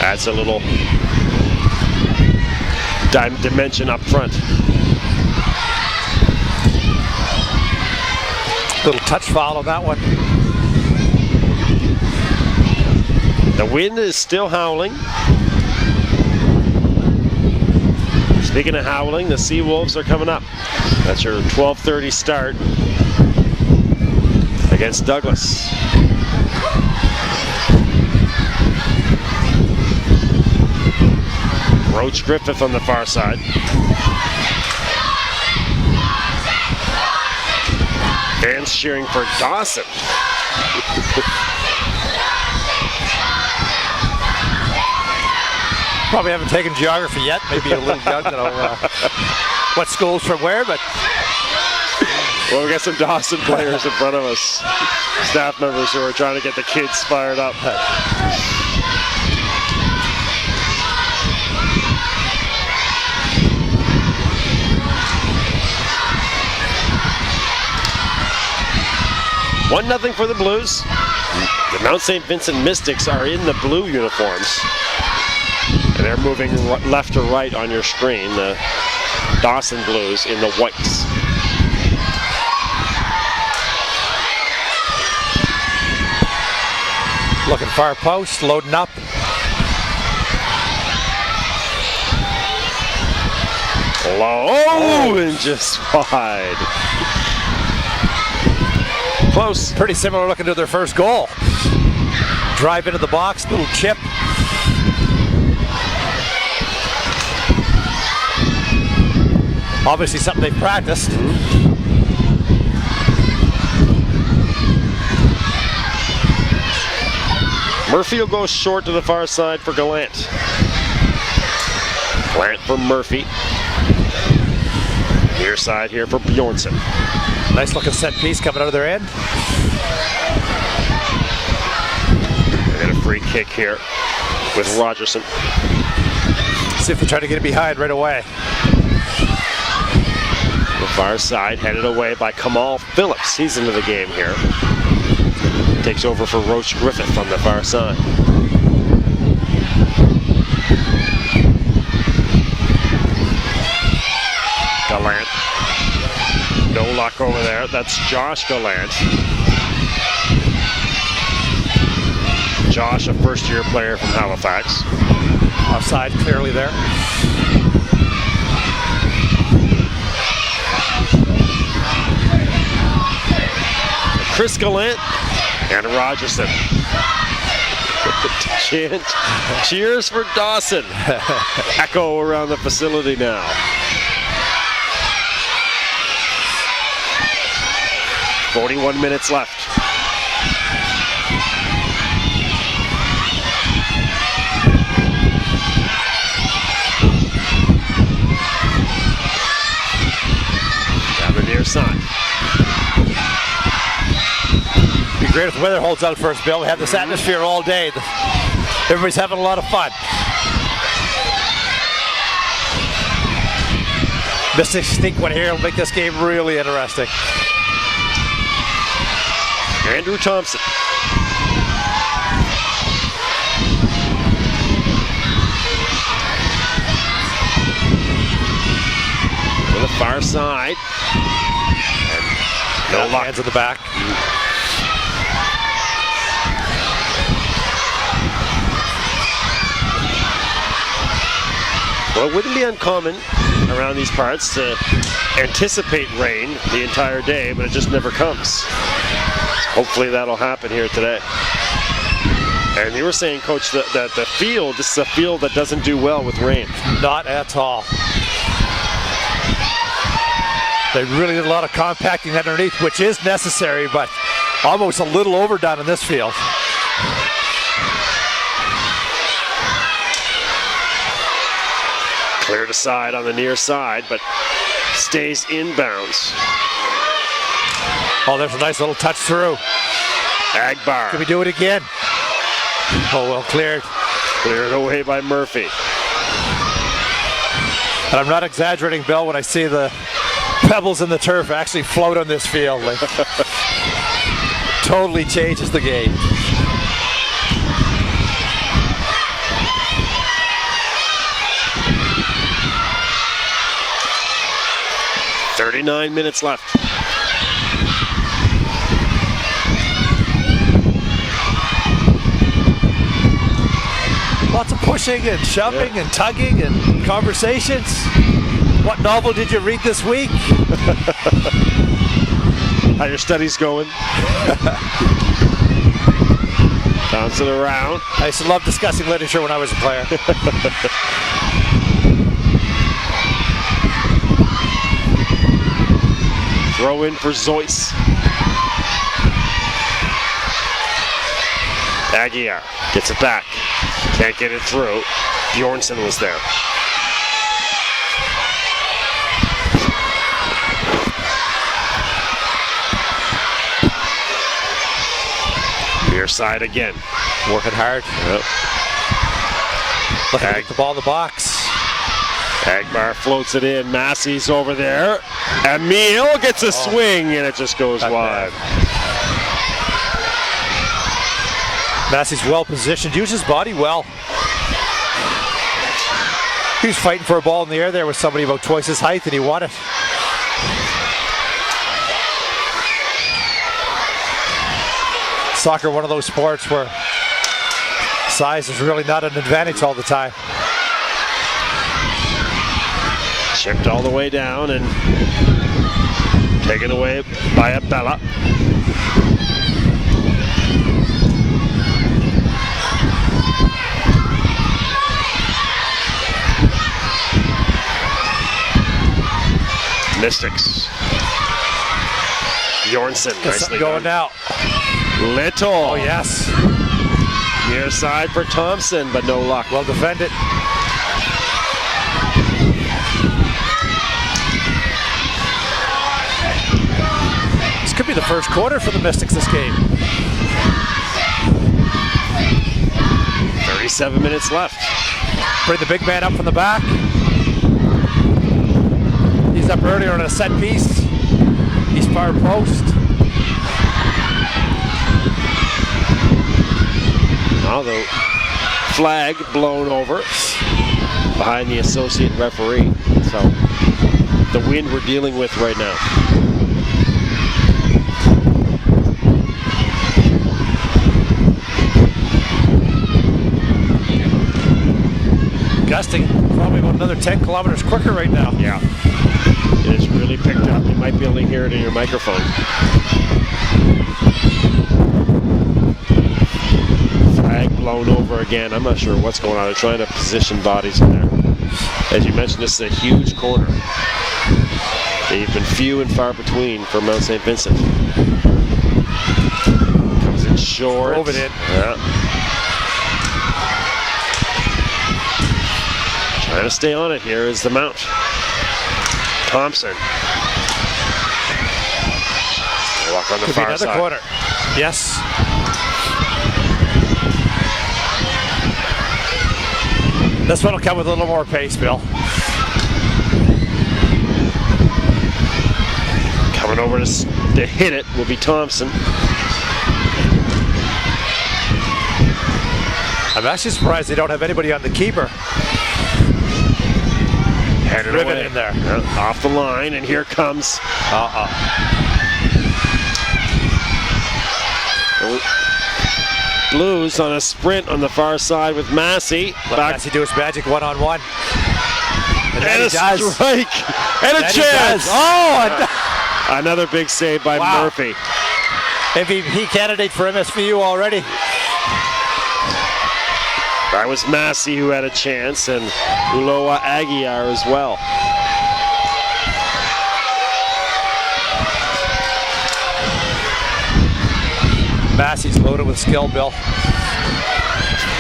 Adds a little dimension up front. Little touch foul on that one. The wind is still howling. Speaking of howling, the Seawolves are coming up. That's your 12:30 start against Douglas. Roach Griffith on the far side. Fans cheering for Dawson. Probably haven't taken geography yet. Maybe a little young to know what schools from where, but well, we got some Dawson players in front of us. Staff members who are trying to get the kids fired up. One nothing for the Blues. The Mount St. Vincent Mystics are in the blue uniforms. And they're moving left to right on your screen. The Dawson Blues in the whites. looking far post, loading up. Low and just wide. Close. Pretty similar looking to their first goal. Drive into the box, little chip. Obviously something they've practiced. Murphy will go short to the far side for Gallant. Gallant for Murphy. Near side here for Bjornsson. Nice looking set piece coming out of their end. And a free kick here with Rogerson. See if they try to get it behind right away. The far side headed away by Kamal Phillips. He's into the game here. Takes over for Roach Griffith on the far side. Gallant. No luck over there. That's Josh Gallant. Josh, a first-year player from Halifax. Offside clearly there. Chris Gallant and Rogerson. Cheers for Dawson. Echo around the facility now. .41 minutes left. Down the near side. Be great if the weather holds out for us, Bill. We have this atmosphere all day. Everybody's having a lot of fun. Mystics sneak one here will make this game really interesting. Andrew Thompson. To the far side. And no luck. Hands in the back. Well, it wouldn't be uncommon around these parts to anticipate rain the entire day, but it just never comes. Hopefully that'll happen here today. And you were saying, Coach, that the field, this is a field that doesn't do well with rain. Not at all. They really did a lot of compacting underneath, which is necessary, but almost a little overdone in this field. . Cleared aside on the near side, but stays inbounds. Oh, there's a nice little touch through. Agbar. Can we do it again? Oh, well cleared. Cleared away by Murphy. And I'm not exaggerating, Bill, when I see the pebbles in the turf actually float on this field. Like, totally changes the game. .39 left. Lots of pushing and shoving and tugging and conversations. What novel did you read this week? How your studies going? Bouncing around. I used to love discussing literature when I was a player. Throw in for Zoyce. Aguiar gets it back. Can't get it through. Bjornsson was there. Near side again. Working hard. Yep. Looking to get the ball in the box. Agbar floats it in. Massey's over there. Emil gets a swing and it just goes wide. Massey's well positioned, uses his body well. He was fighting for a ball in the air there with somebody about twice his height and he won it. Soccer, one of those sports where size is really not an advantage all the time. Chipped all the way down and taken away by Abella. Mystics. Bjornsson, nicely going done. now. Little. Oh yes. Near side for Thompson, but no luck. Well defended. This could be the first quarter for the Mystics this game. 37 minutes left. Bring the big man up from the back. He's up earlier on a set piece. He's far post. Now the flag blown over behind the associate referee. So the wind we're dealing with right now. Gusting probably about another 10 kilometers quicker right now. Yeah. It has really picked up. You might be able to hear it in your microphone. Flag blown over again. I'm not sure what's going on. They're trying to position bodies in there. As you mentioned, this is a huge corner. They've been few and far between for Mount St. Vincent. Comes in short. Drove it in. Yeah. Trying to stay on it here is the Mount. Thompson. Walk on the Could be far another side. corner. Yes. This one will come with a little more pace, Bill. Coming over to hit it will be Thompson. I'm actually surprised they don't have anybody on the keeper. Headed Driven away. in there. Yeah, off the line, and here comes Blues on a sprint on the far side with Massey. Let Massey do his magic one-on-one. And he a does. strike. And a That he chance. does. Oh, Another big save by Wow. Murphy. MVP candidate for MSVU already. That was Massey who had a chance, and Uloa Aguiar as well. Massey's loaded with skill, Bill.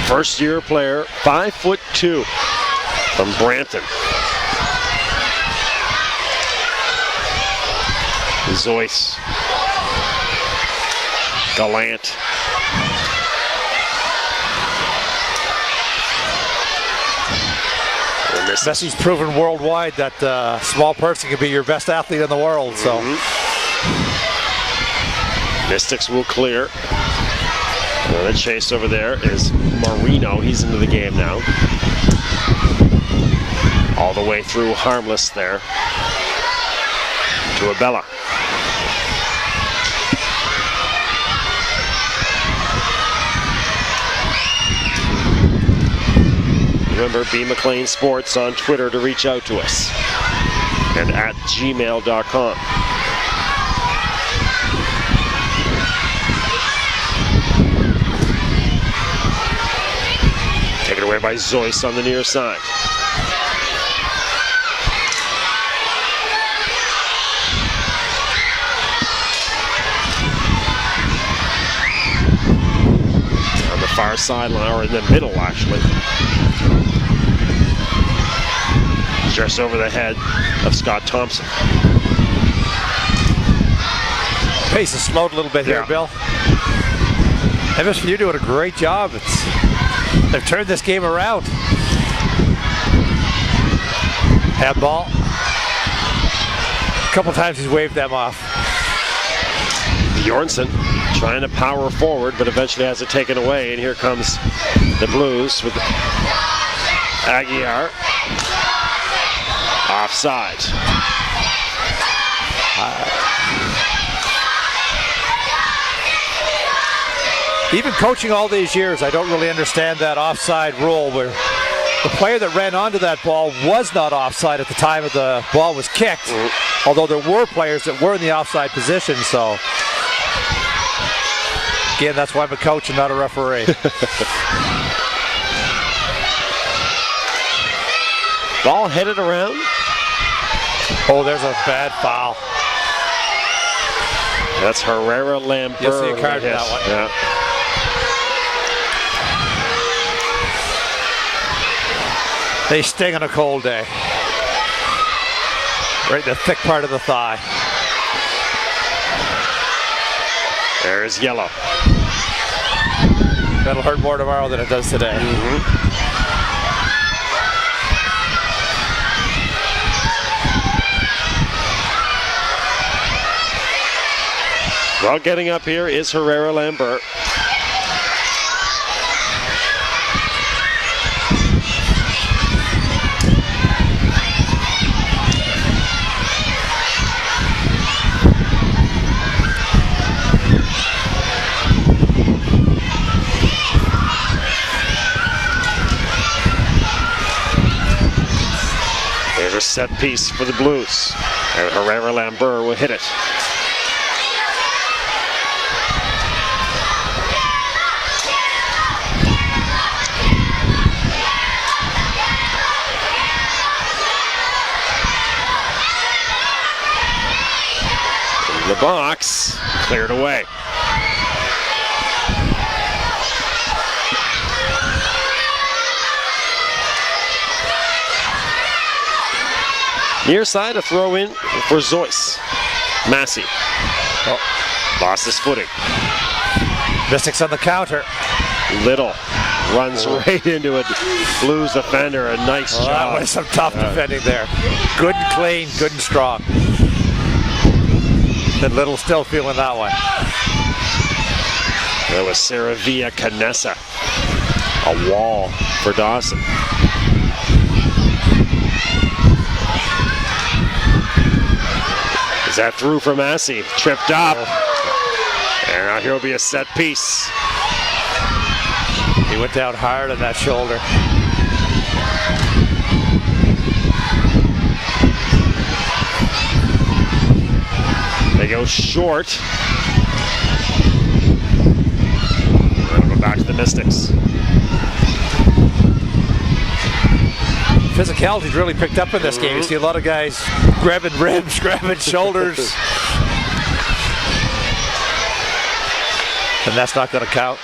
First year player, 5'2". from Brampton. Zoyce. Gallant. Messi's proven worldwide that small person can be your best athlete in the world. So Mystics will clear. The chase over there is Marino. He's into the game now. All the way through Harmless there to Abella. Remember, B. McLean Sports on Twitter to reach out to us, and at gmail.com. Taken away by Zoyce on the near side. On the far sideline, or in the middle actually. Just over the head of Scott Thompson. Pace has slowed a little bit here, Bill. MSVU doing a great job. They've turned this game around. Handball. A couple times he's waved them off. Bjornsson trying to power forward, but eventually has it taken away. And here comes the Blues with Aguiar. Offside. Even coaching all these years, I don't really understand that offside rule where the player that ran onto that ball was not offside at the time of the ball was kicked, although there were players that were in the offside position. So again, that's why I'm a coach and not a referee. Ball headed around. Oh, there's a bad foul. That's Herrera Lambert. You'll see a card in that one. Yeah. They sting on a cold day. Right in the thick part of the thigh. There's yellow. That'll hurt more tomorrow than it does today. Well, getting up here is Herrera Lambert. There's a set piece for the Blues, and Herrera Lambert will hit it. The box cleared away. Near side, a throw in for Zoyce. Massey. Lost his footing. Mystics on the counter. Little runs right into a Blues defender. A nice job. That was some tough defending there. Good and clean, good and strong. And Little still feeling that one. That was Saravia Canessa. A wall for Dawson. Is that through for Massey? Tripped up. And now here will be a set piece. He went down hard on that shoulder. They go short. We're going to go back to the Mystics. Physicality's really picked up in this game. You see a lot of guys grabbing ribs, grabbing shoulders. And that's not going to count.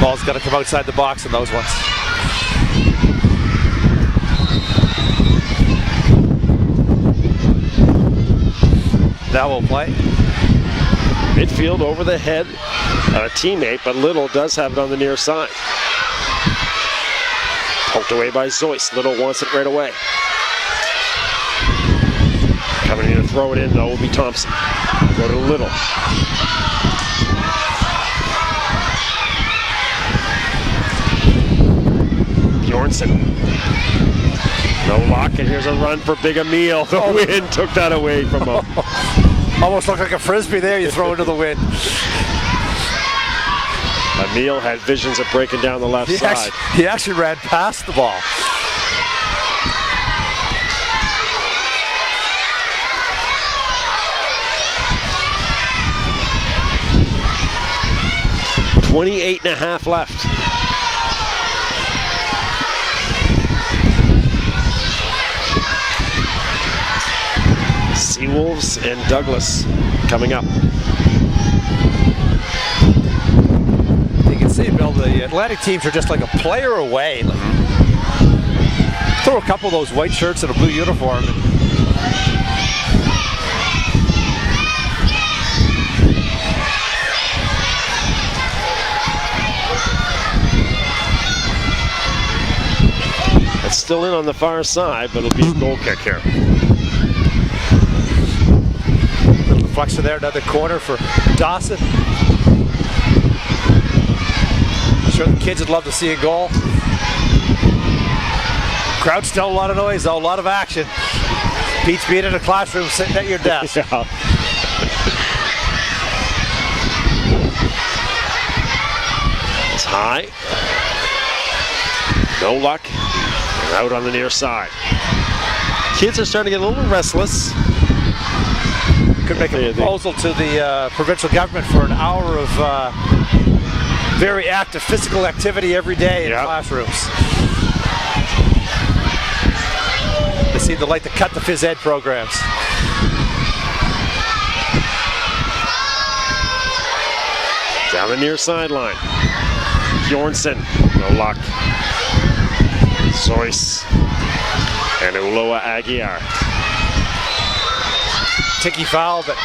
Ball's got to come outside the box in those ones. Now we'll play. Midfield over the head of a teammate, but Little does have it on the near side. Poked away by Zoyce. Little wants it right away. Coming in to throw it in, though, will be Thompson. Go to Little. Bjornsson. No lock, and here's a run for Big Emil. The wind took that away from him. Almost looked like a frisbee there, you throw into the wind. Emil had visions of breaking down the left side. He actually ran past the ball. .28.5 left. Seawolves and Douglas coming up. You can see, Bill, the Atlantic teams are just like a player away. Throw a couple of those white shirts and a blue uniform. It's still in on the far side, but it'll be a goal kick here. Little deflection there, another corner for Dawson. I'm sure the kids would love to see a goal. Crowd still a lot of noise though, a lot of action. Beats being in a classroom sitting at your desk. Yeah. It's high. No luck. And out on the near side. Kids are starting to get a little restless. Could make a proposal to the provincial government for an hour of very active physical activity every day in classrooms. They seem to like to cut the phys ed programs. Down the near sideline. Bjornsson, no luck. Zoyce and Uloa Aguiar. Ticky foul, but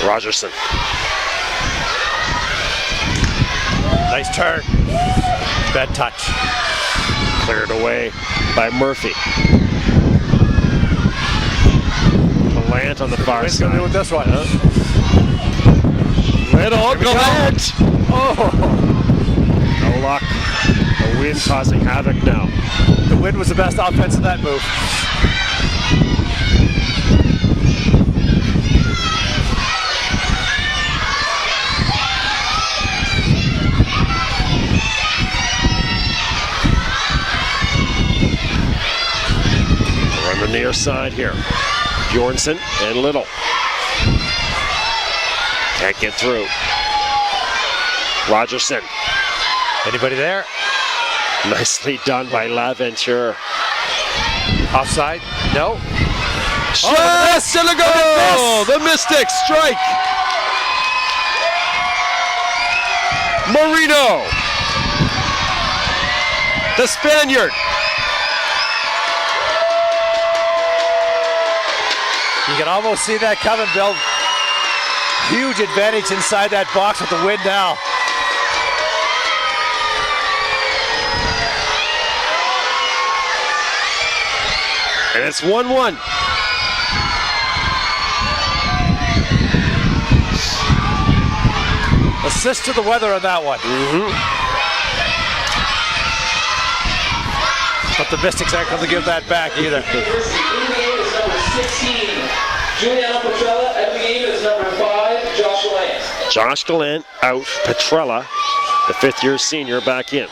Rogerson. nice turn. Bad touch. Cleared away by Murphy. Gallant on the far What's going to do with side. this one? Little Gallant. Oh, No luck. The wind causing havoc now. the wind was the best offense in that move. We're on the near side here. Bjornsson and Little. Can't get through. Rogerson. Anybody there? Nicely done by LaVenture. Offside? No. Yes, and a goal! The Mystics strike. Marino. The Spaniard. You can almost see that coming, Bill. Huge advantage inside that box with the wind now. And it's 1-1. Assist to the weather on that one. But the Mystics aren't going to give that back either. In the game is number 16, Juliano Petrella. At the game is number 5, Josh Gallant. Josh Gallant out. Petrella, the fifth-year senior, back in.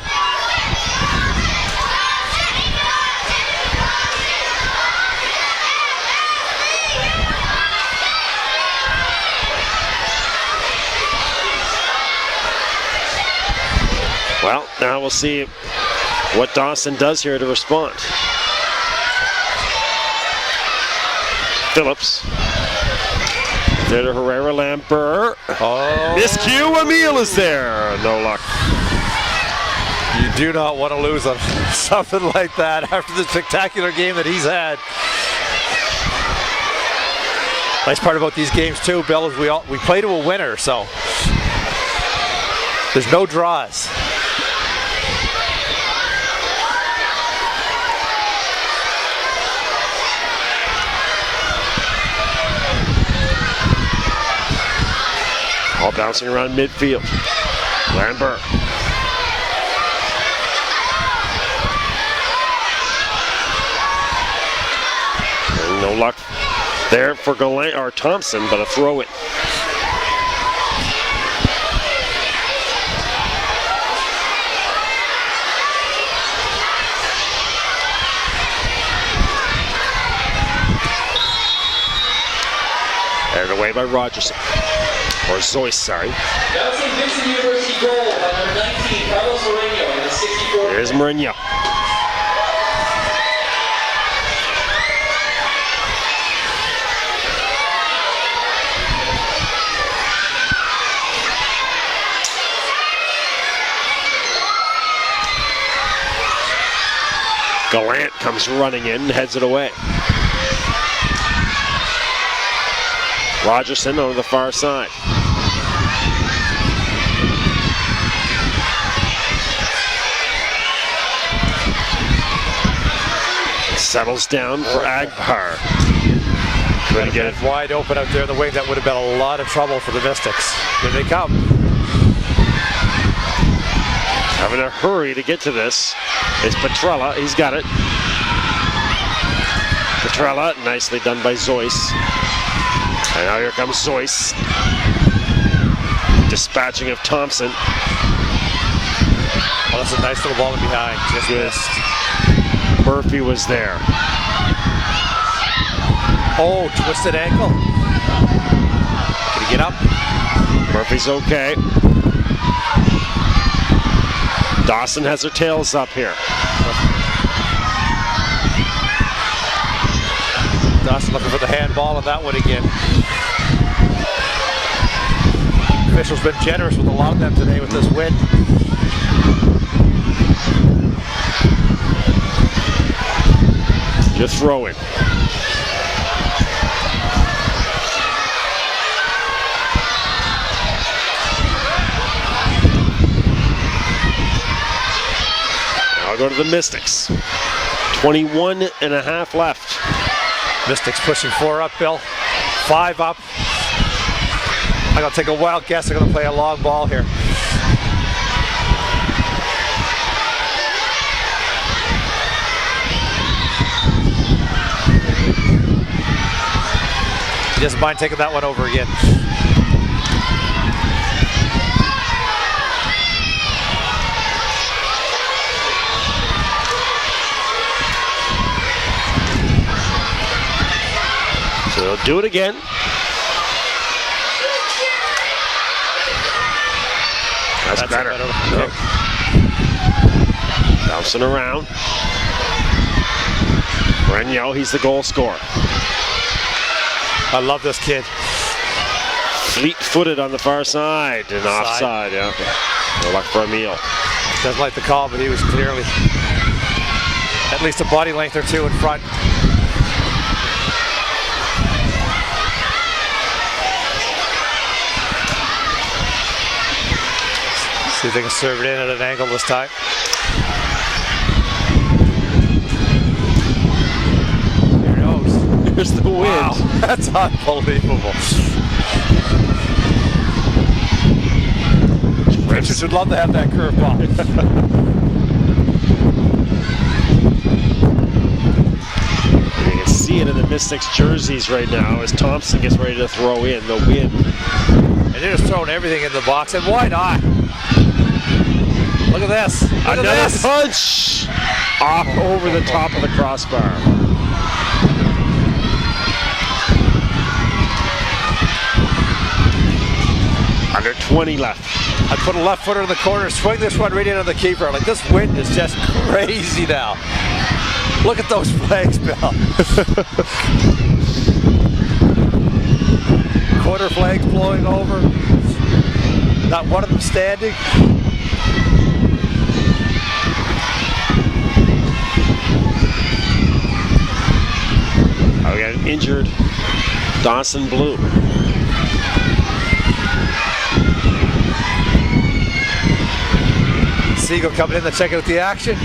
Well, now we'll see what Dawson does here to respond. Phillips. There to Herrera, Lambert. Oh. Miscue, Emile is there. No luck. You do not want to lose on something like that after the spectacular game that he's had. Nice part about these games too, Bill, is we play to a winner, so there's no draws. All bouncing around midfield. Lambert. And no luck there for Gallant or Thompson, but a throw in. Aired away by Rogerson. Or Zoyce, sorry. Dawson Vs University goal by number 19, Carlos Moreno in the 64th. There's Moreno. Gallant comes running in, heads it away. Rogerson on the far side. Settles down for Agbar. Couldn't get it wide open out there in the wing. That would have been a lot of trouble for the Mystics. Here they come. Having a hurry to get to this is Petrella. He's got it. Petrella, nicely done by Zoyce. And now here comes Zoyce. Dispatching of Thompson. Oh, that's a nice little ball in behind. Just missed. Murphy was there. Oh, twisted ankle. Can he get up? Murphy's okay. Dawson has her tails up here. Dawson looking for the handball on that one again. Official's been generous with allowing them today with this win. Just throw it. Now I'll go to the Mystics. 21 and a half left. Mystics pushing 4 up, Bill. 5 up. I'm going to take a wild guess. They're going to play a long ball here. He doesn't mind taking that one over again. So they'll do it again. That's better. Yep. Bouncing around. Moreno, he's the goal scorer. I love this kid. Fleet-footed on the far side and offside, yeah. No luck for Emile. Doesn't like the call, but he was clearly at least a body length or two in front. See if they can serve it in at an angle this time. There it goes. Here's the wind. Wow, that's unbelievable. Richards would love to have that curveball. You can see it in the Mystics jerseys right now as Thompson gets ready to throw in the wind. And they're just throwing everything in the box, and why not? Look at this. Look Another at this. punch off over the top of the crossbar. Under 20 left. I put a left footer in the corner, swing this one right into the keeper. Like, this wind is just crazy now. Look at those flags, Bill. Quarter flags blowing over. Not one of them standing. We got an injured Dawson Bloom. Siegel coming in to check out the action.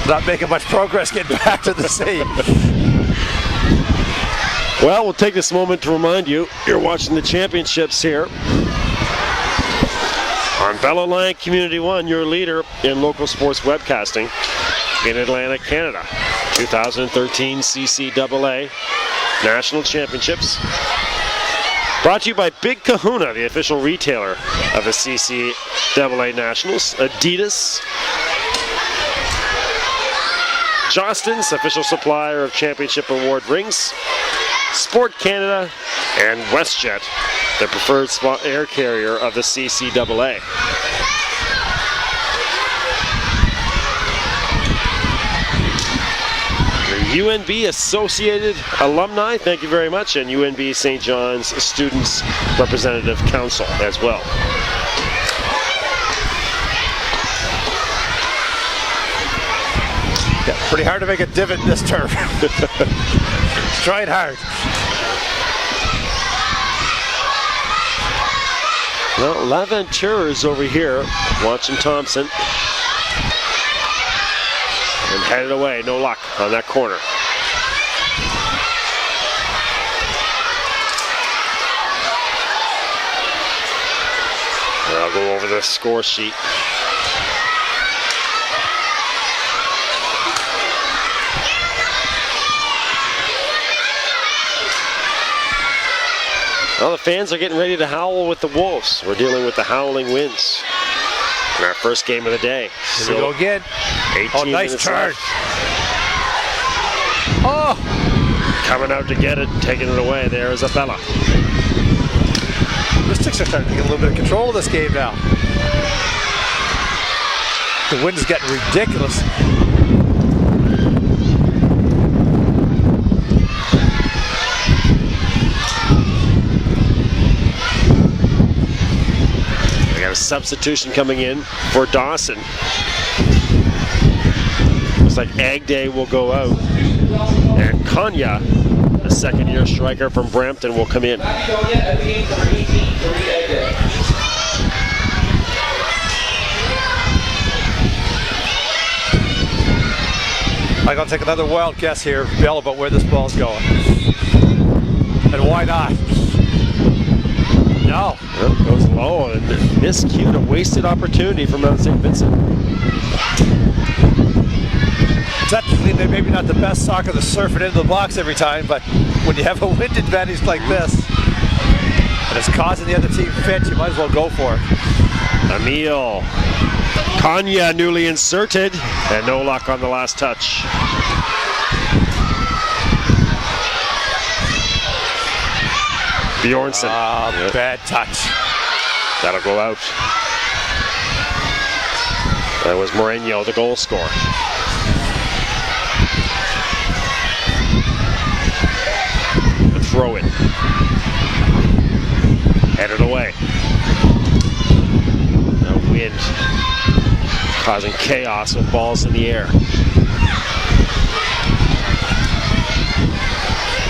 Not making much progress getting back to the scene. Well, we'll take this moment to remind you, you're watching the championships here on Bell Alliant Community One, your leader in local sports webcasting in Atlantic Canada. 2013 CCAA National Championships. Brought to you by Big Kahuna, the official retailer of the CCAA Nationals. Adidas. Johnston's, official supplier of championship award rings. Sport Canada, and WestJet, the preferred air carrier of the CCAA. The UNB Associated Alumni, thank you very much, and UNB St. John's Students Representative Council as well. Yeah, pretty hard to make a divot in this turf. Trying hard. Well, LaVentura is over here watching Thompson. And headed away, no luck on that corner. And I'll go over the score sheet. Well, the fans are getting ready to howl with the Wolves. We're dealing with the howling winds in our first game of the day. Here we go again. 18 nice minutes turn. left. Oh! Coming out to get it, taking it away. There is Abella. The Mystics are starting to get a little bit of control of this game now. The wind is getting ridiculous. A substitution coming in for Dawson. Looks like Ag Day will go out. And Konya, the second-year striker from Brampton, will come in. I'm going to take another wild guess here, Bill, about where this ball's going. And why not? No. It goes low and miscued, a wasted opportunity for Mount St. Vincent. Technically, they're maybe not the best soccer to surf it into the box every time, but when you have a wind advantage like this, and it's causing the other team fits, you might as well go for it. Emil. Konya newly inserted, and no luck on the last touch. Bjornsson. Bad touch. That'll go out. That was Moreno, the goal scorer. The throw in. Headed away. The wind causing chaos with balls in the air.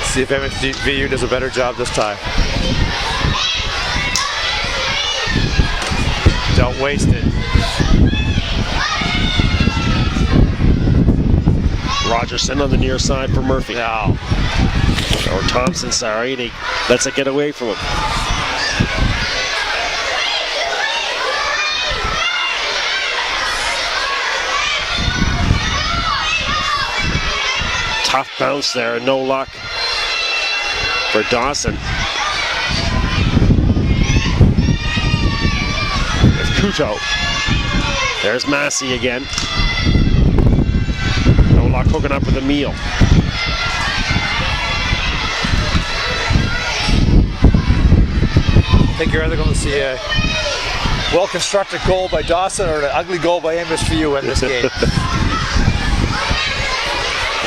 See if MSVU does a better job this time. Don't waste it. Rogerson on the near side for Murphy. No. Or Thompson, sorry, and he lets it get away from him. Tough bounce there, and no luck for Dawson. With Kuto. There's Massey again. No luck hooking up with Emil. I think you're either going to see a well-constructed goal by Dawson or an ugly goal by MSVU in this game.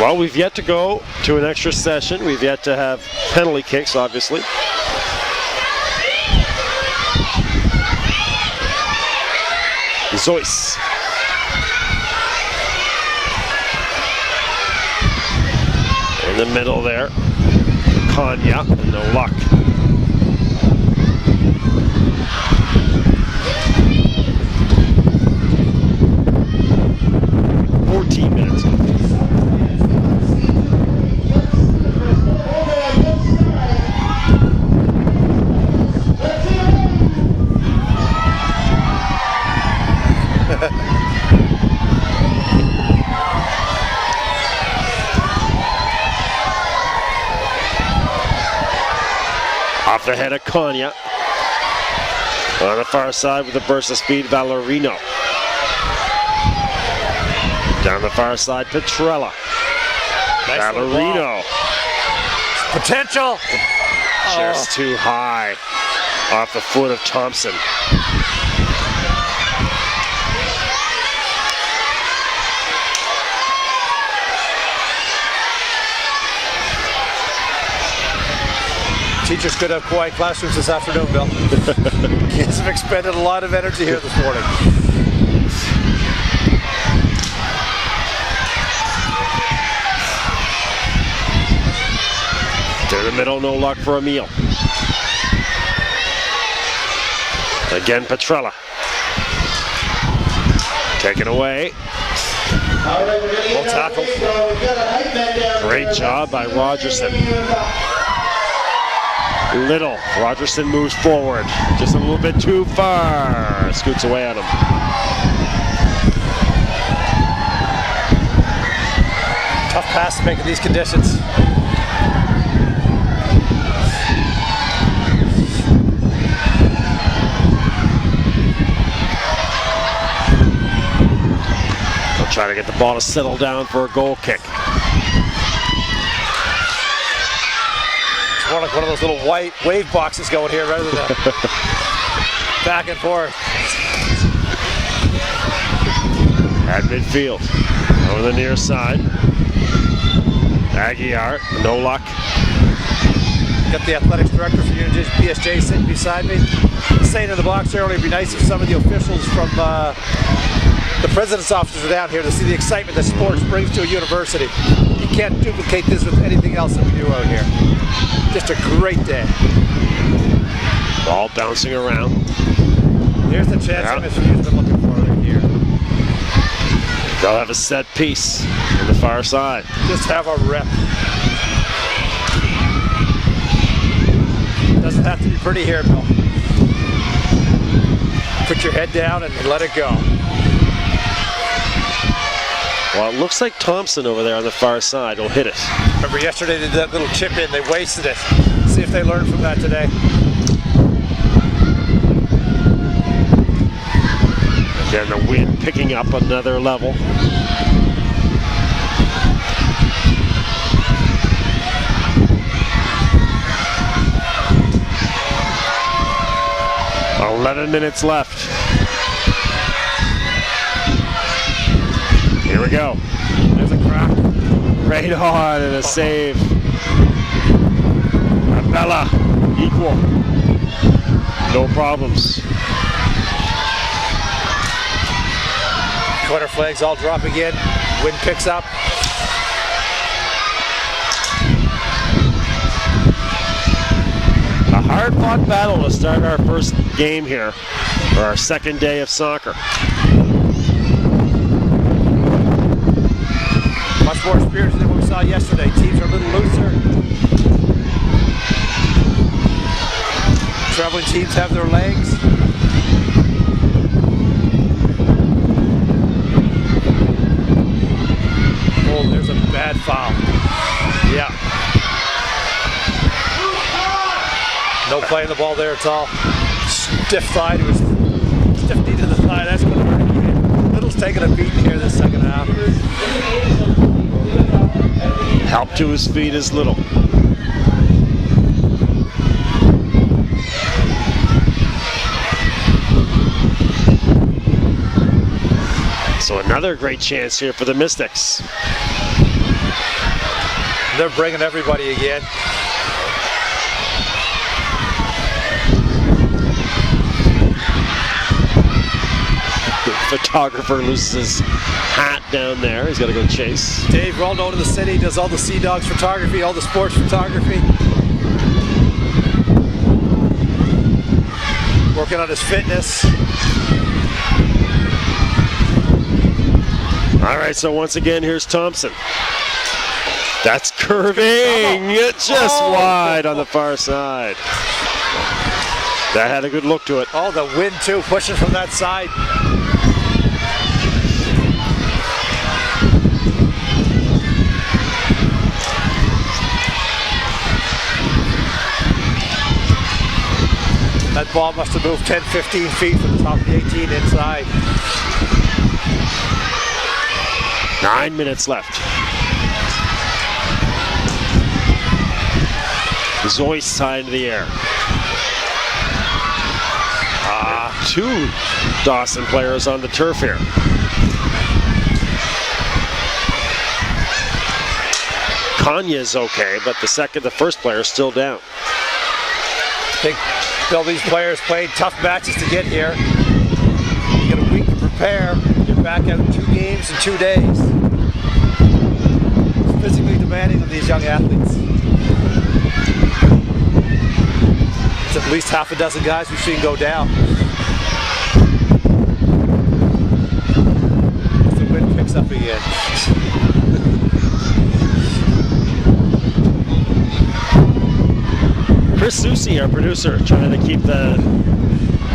Well, we've yet to go to an extra session. We've yet to have penalty kicks, obviously. Zoyce. In the middle there. Konya, no luck. Minutes. Off the head of Konya. On the far side with a burst of speed, Valerino. Down the far side, Petrella. Nice Valerino. Potential. Just too high. Off the foot of Thompson. Teachers could have quiet classrooms this afternoon, Bill. Kids have expended a lot of energy here this morning. To the middle, no luck for Emil. Again, Petrella. Taken away. Well tackled. Great job by Rogerson. Little. Rogerson moves forward. Just a little bit too far. Scoots away at him. Tough pass to make in these conditions. Trying to get the ball to settle down for a goal kick. It's more like one of those little white wave boxes going here rather than back and forth. At midfield. Over the near side. Aguiar, no luck. Got the athletics director for PSJ sitting beside me. Saying in the box earlier, it'd be nice if some of the officials from the president's offices are down here to see the excitement that sports brings to a university. You can't duplicate this with anything else that we do out here. Just a great day. Ball bouncing around. Here's the chance MSVU's been looking for right here. They'll have a set piece on the far side. Just have a rep. Doesn't have to be pretty here, Bill. Put your head down and let it go. Well, it looks like Thompson over there on the far side will hit it. Remember yesterday they did that little chip in, they wasted it. See if they learned from that today. Again, the wind picking up another level. "11 minutes left. Here we go. There's a crack. Right on and a save. Bella, equal. No problems. Corner flags all dropping in. Wind picks up. A hard-fought battle to start our first game here, or our second day of soccer. Much more spirited than what we saw yesterday. Teams are a little looser. Traveling teams have their legs. Oh, there's a bad foul. Yeah. No play in the ball there at all. Stiff thigh to his stiff knee to the thigh. That's going to hurt again. Little's taking a beating here this second half. Help to his feet is Little. So another great chance here for the Mystics. They're bringing everybody again. The photographer loses his hat down there. He's got to go chase. Dave, well known in the city, does all the Sea Dogs photography, all the sports photography. Working on his fitness. All right, so once again, here's Thompson. That's curving, just wide on the far side. That had a good look to it. Oh, the wind too, pushing from that side. That ball must have moved 10, 15 feet from the top of the 18 inside. 9 minutes left. Zoyce high into the air. Two Dawson players on the turf here. Kanya's okay, but the first player is still down. I think Bill, these players played tough matches to get here. You get a week to prepare. You're back out 2 games in 2 days. It's physically demanding of these young athletes. It's at least half a dozen guys we've seen go down. The wind picks up again. Chris Susi, our producer, trying to keep the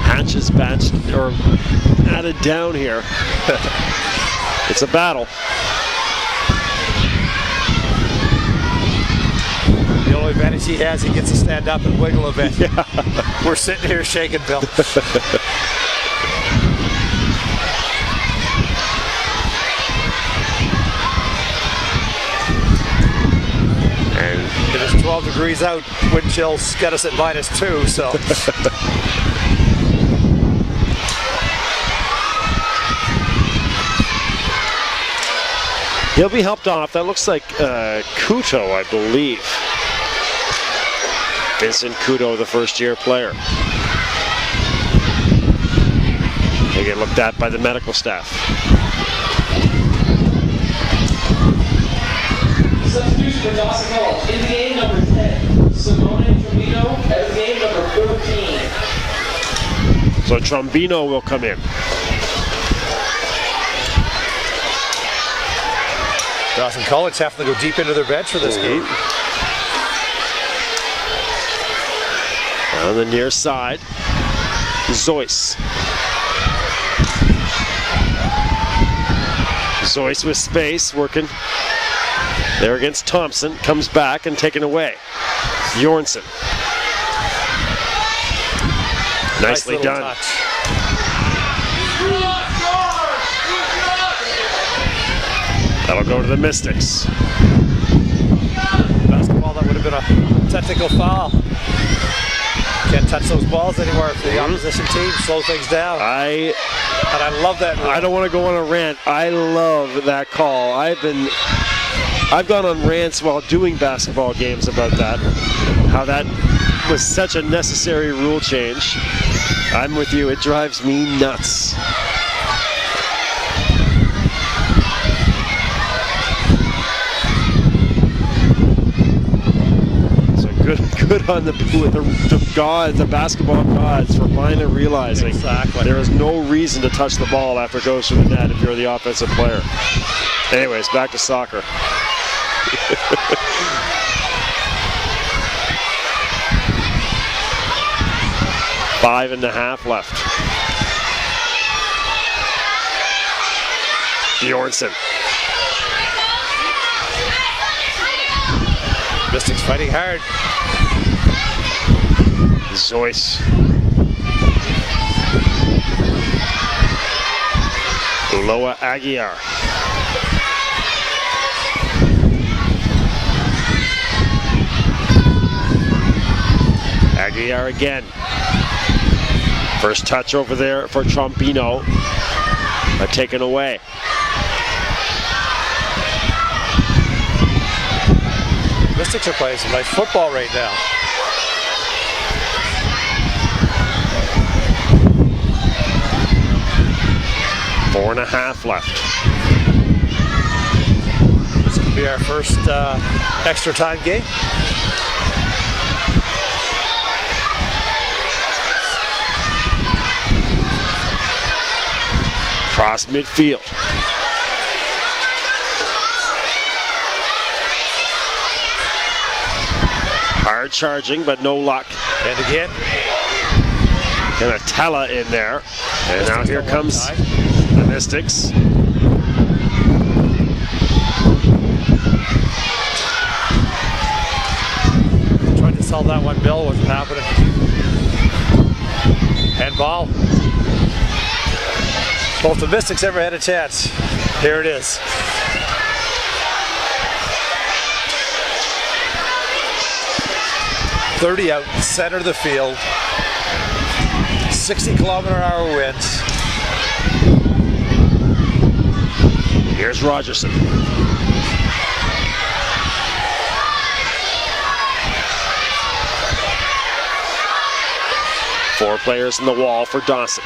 hatches batched or added down here. It's a battle. The only advantage he has, he gets to stand up and wiggle a bit. Yeah. We're sitting here shaking, Bill. It is 12 degrees out. Wind chills got us at -2, so. He'll be helped off. That looks like Kuto, I believe. Vincent Kuto, the first-year player. They get looked at by the medical staff. Substitution for Dawson Hall. In the game, number 10, Simone Trombino. Out of the game, number 14. So Trombino will come in. Dawson College having to go deep into their bench for this game. On the near side, Zoyce. Zoyce with space, working there against Thompson. Comes back and taken away. Bjornsson. Nicely done. Touch. That'll go to the Mystics. Basketball, that would have been a technical foul. Can't touch those balls anymore for the opposition team. Slow things down. And I love that rule. I don't want to go on a rant. I love that call. I've gone on rants while doing basketball games about that. How that was such a necessary rule change. I'm with you. It drives me nuts. Good on the gods, the basketball gods, for finally realizing there is no reason to touch the ball after it goes through the net if you're the offensive player. Anyways, back to soccer. 5.5 left. Bjornsson. Mystics fighting hard. Zoyce. Uloa Aguiar. Aguiar again. First touch over there for Trombino. Taken away. Mystics are playing some nice football right now. Four and a half left. This will be our first extra time game. Cross midfield. Hard charging, but no luck. And again. And a Tella in there. And now here comes the Mystics. Tried to sell that one, Bill. Wasn't happening. Handball. Both the Mystics ever had a chance. Here it is. .30 out, center of the field. 60-kilometer-an-hour winds. Here's Rogerson. Four players in the wall for Dawson.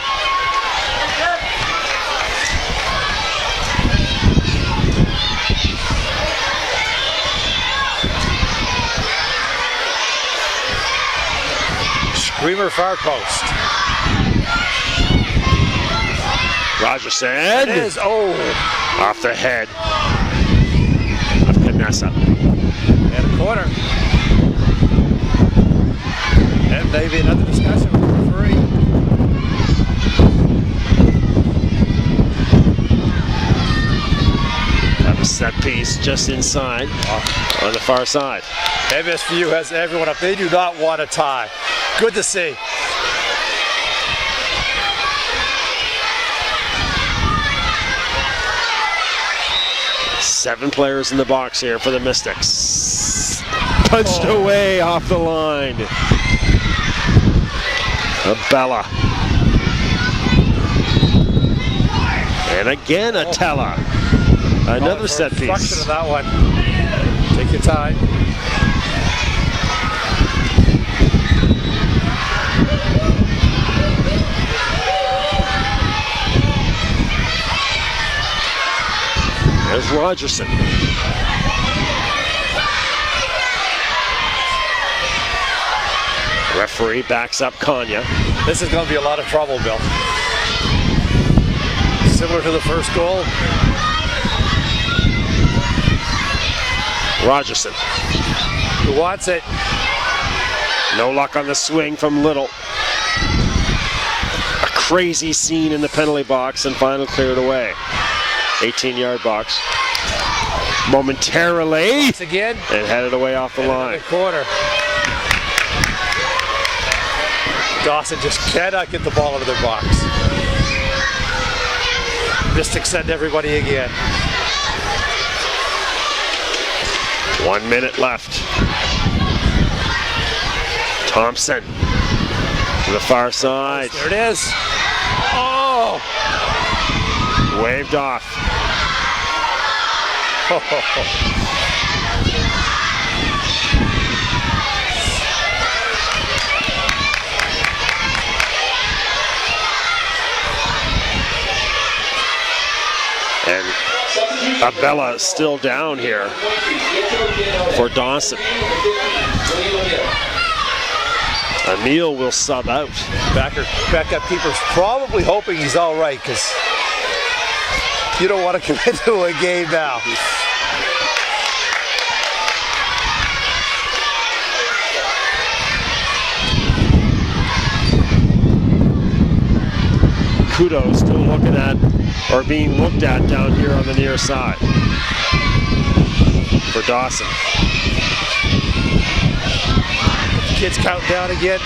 Screamer far post. Rogerson. It is. Oh. Off the head of Canessa. And a corner. And maybe another discussion with the referee. Have a set piece just inside on the far side. MSVU has everyone up. They do not want a tie. Good to see. Seven players in the box here for the Mystics. Punched away off the line. Abella. And again a Tella. Another set piece. Of that one. Take your time. There's Rogerson. Referee backs up Kanya. This is going to be a lot of trouble, Bill. Similar to the first goal. Rogerson. Who wants it? No luck on the swing from Little. A crazy scene in the penalty box and finally cleared away. 18-yard box. Momentarily. Once again. And headed away off the line. Corner. Dawson just cannot get the ball out of their box. Mystics send everybody again. 1 minute left. Thompson to the far side. There it is. Oh! Waved off. And Abella still down here for Dawson. Emil will sub out. Backup keeper's probably hoping he's all right, because you don't want to commit to a game now. Kudo still looking at, or being looked at down here on the near side for Dawson. Kids count down again.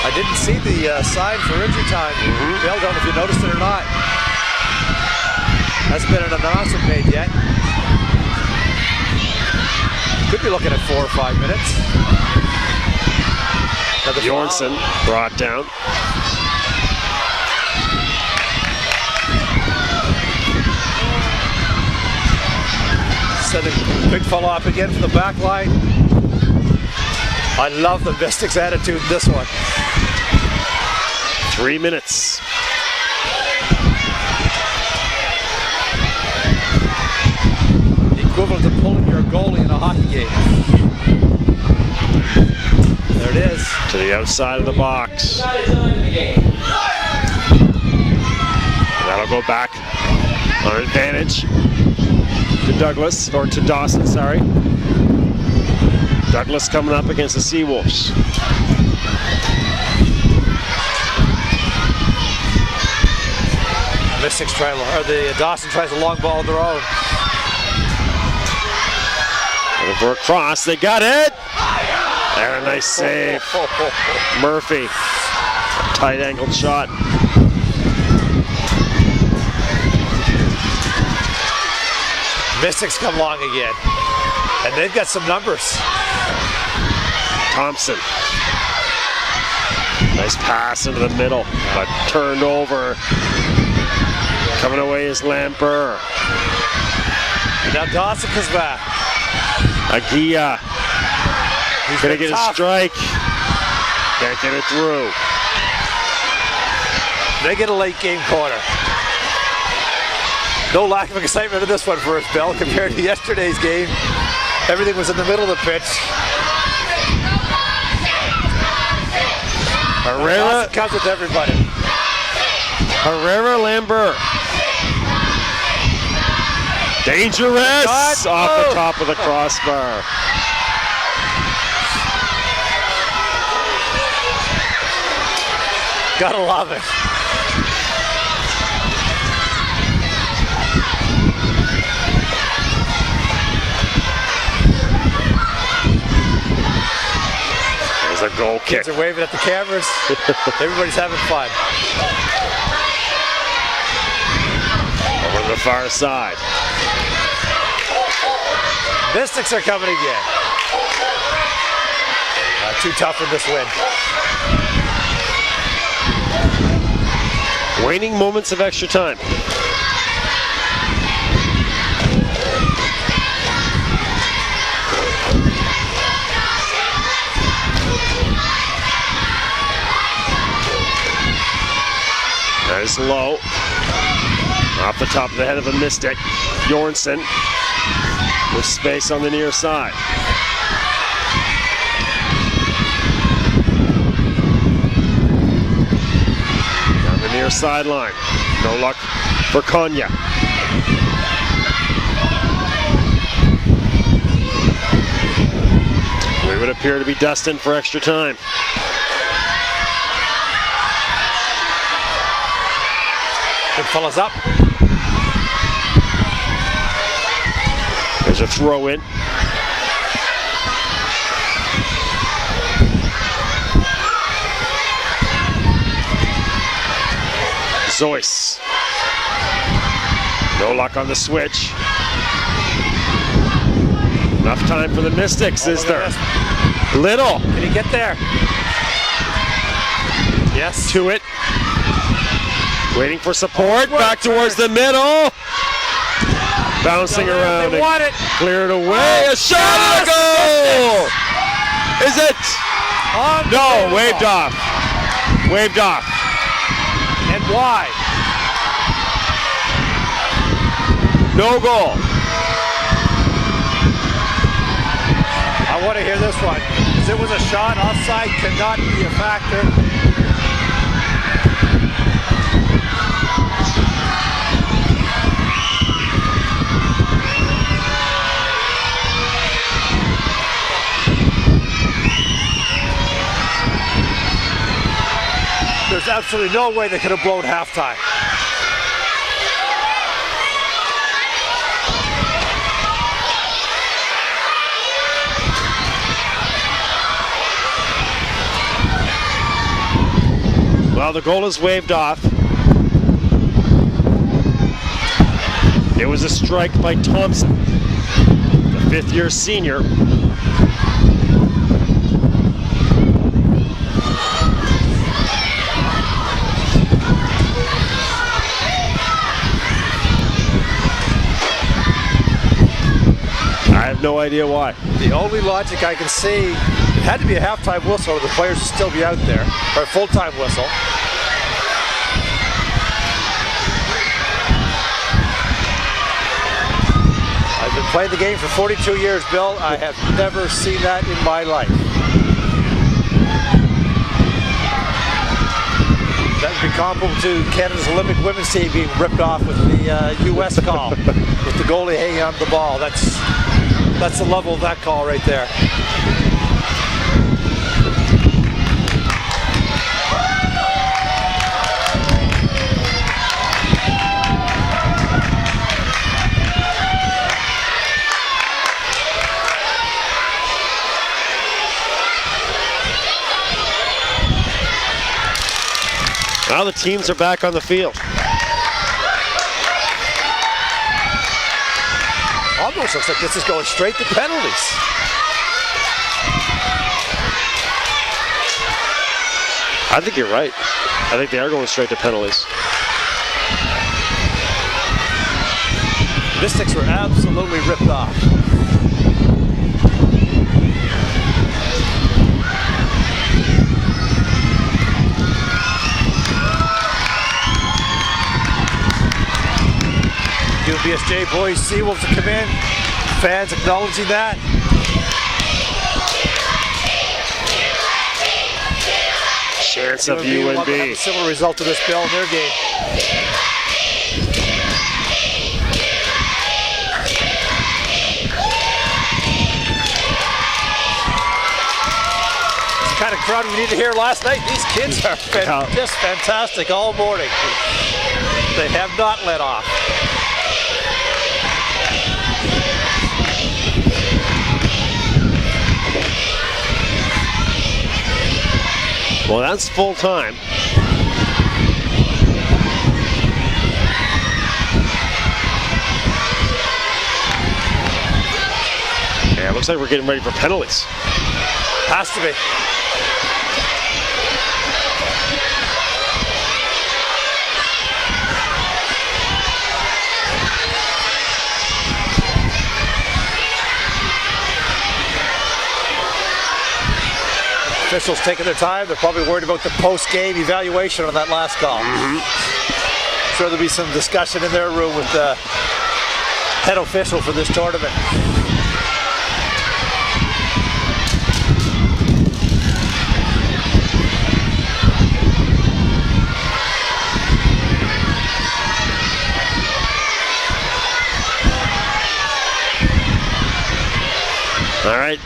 I didn't see the sign for injury time. Bill, don't know if you noticed it or not. Hasn't been an announcement made yet. Could be looking at 4 or 5 minutes. Bjornsson brought down. Send a big fellow up again from the back line. I love the Mystics' attitude in this one. 3 minutes. Equivalent to pulling your goalie in a hockey game. There it is. To the outside of the box. That'll go back on advantage to Douglas, or to Dawson, sorry. Douglas coming up against the Seawolves. Mystics try, or the Dawson tries a long ball of their own. Looking for a cross, they got it! And a nice save. Murphy, tight angled shot. Mystics come along again, and they've got some numbers. Thompson. Nice pass into the middle, but turned over. Coming away is Lambert. Now Dawson comes back. Aguirre. He's gonna get a strike. Can't get it through. They get a late game corner. No lack of excitement in this one for us, Bill, compared to yesterday's game. Everything was in the middle of the pitch. Herrera comes with everybody. Herrera Lambert. Dangerous! Off the top of the crossbar. Gotta love it. There's a goal kick. Kids are waving at the cameras. Everybody's having fun. Over to the far side. Mystics are coming again. Too tough in this win. Waning moments of extra time. Nice low. Off the top of the head of a Mystic. Bjornsson with space on the near side. Down the near sideline. No luck for Konya. We would appear to be destined for extra time. Good fellas up. There's a throw in. Zoyce. No luck on the switch. Enough time for the Mystics, is there? Little. Can he get there? Yes. To it. Waiting for support. Back towards the middle. Bouncing around. They want it. Cleared away. A shot and a goal! Is it? No, waved off. Waved off. And why? No goal. I want to hear this one. Because it was a shot. Offside cannot be a factor. There's absolutely no way they could have blown halftime. Well, the goal is waved off. It was a strike by Thompson, the fifth-year senior. I have no idea why. The only logic I can see, it had to be a halftime whistle or the players would still be out there, or a full-time whistle. I've been playing the game for 42 years, Bill. I have never seen that in my life. That would be comparable to Canada's Olympic women's team being ripped off with the U.S. call, with the goalie hanging on the ball. That's the level of that call right there. Now the teams are back on the field. Almost looks like this is going straight to penalties. I think you're right. I think they are going straight to penalties. Mystics were absolutely ripped off. BSJ boys, Seawolves to come in. Fans acknowledging that. Chance of UNB will have UNB. a similar result to this, Bill, in their game. It's the kind of crowd we needed here last night. These kids are just fantastic all morning. They have not let off. Well, that's full time. Yeah, it looks like we're getting ready for penalties. Has to be. Officials taking their time. They're probably worried about the post-game evaluation on that last call. Sure, there'll be some discussion in their room with the head official for this tournament. All right.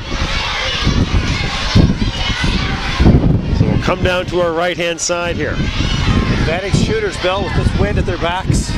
Come down to our right-hand side here. Advantage shooters, Bill, with this wind at their backs.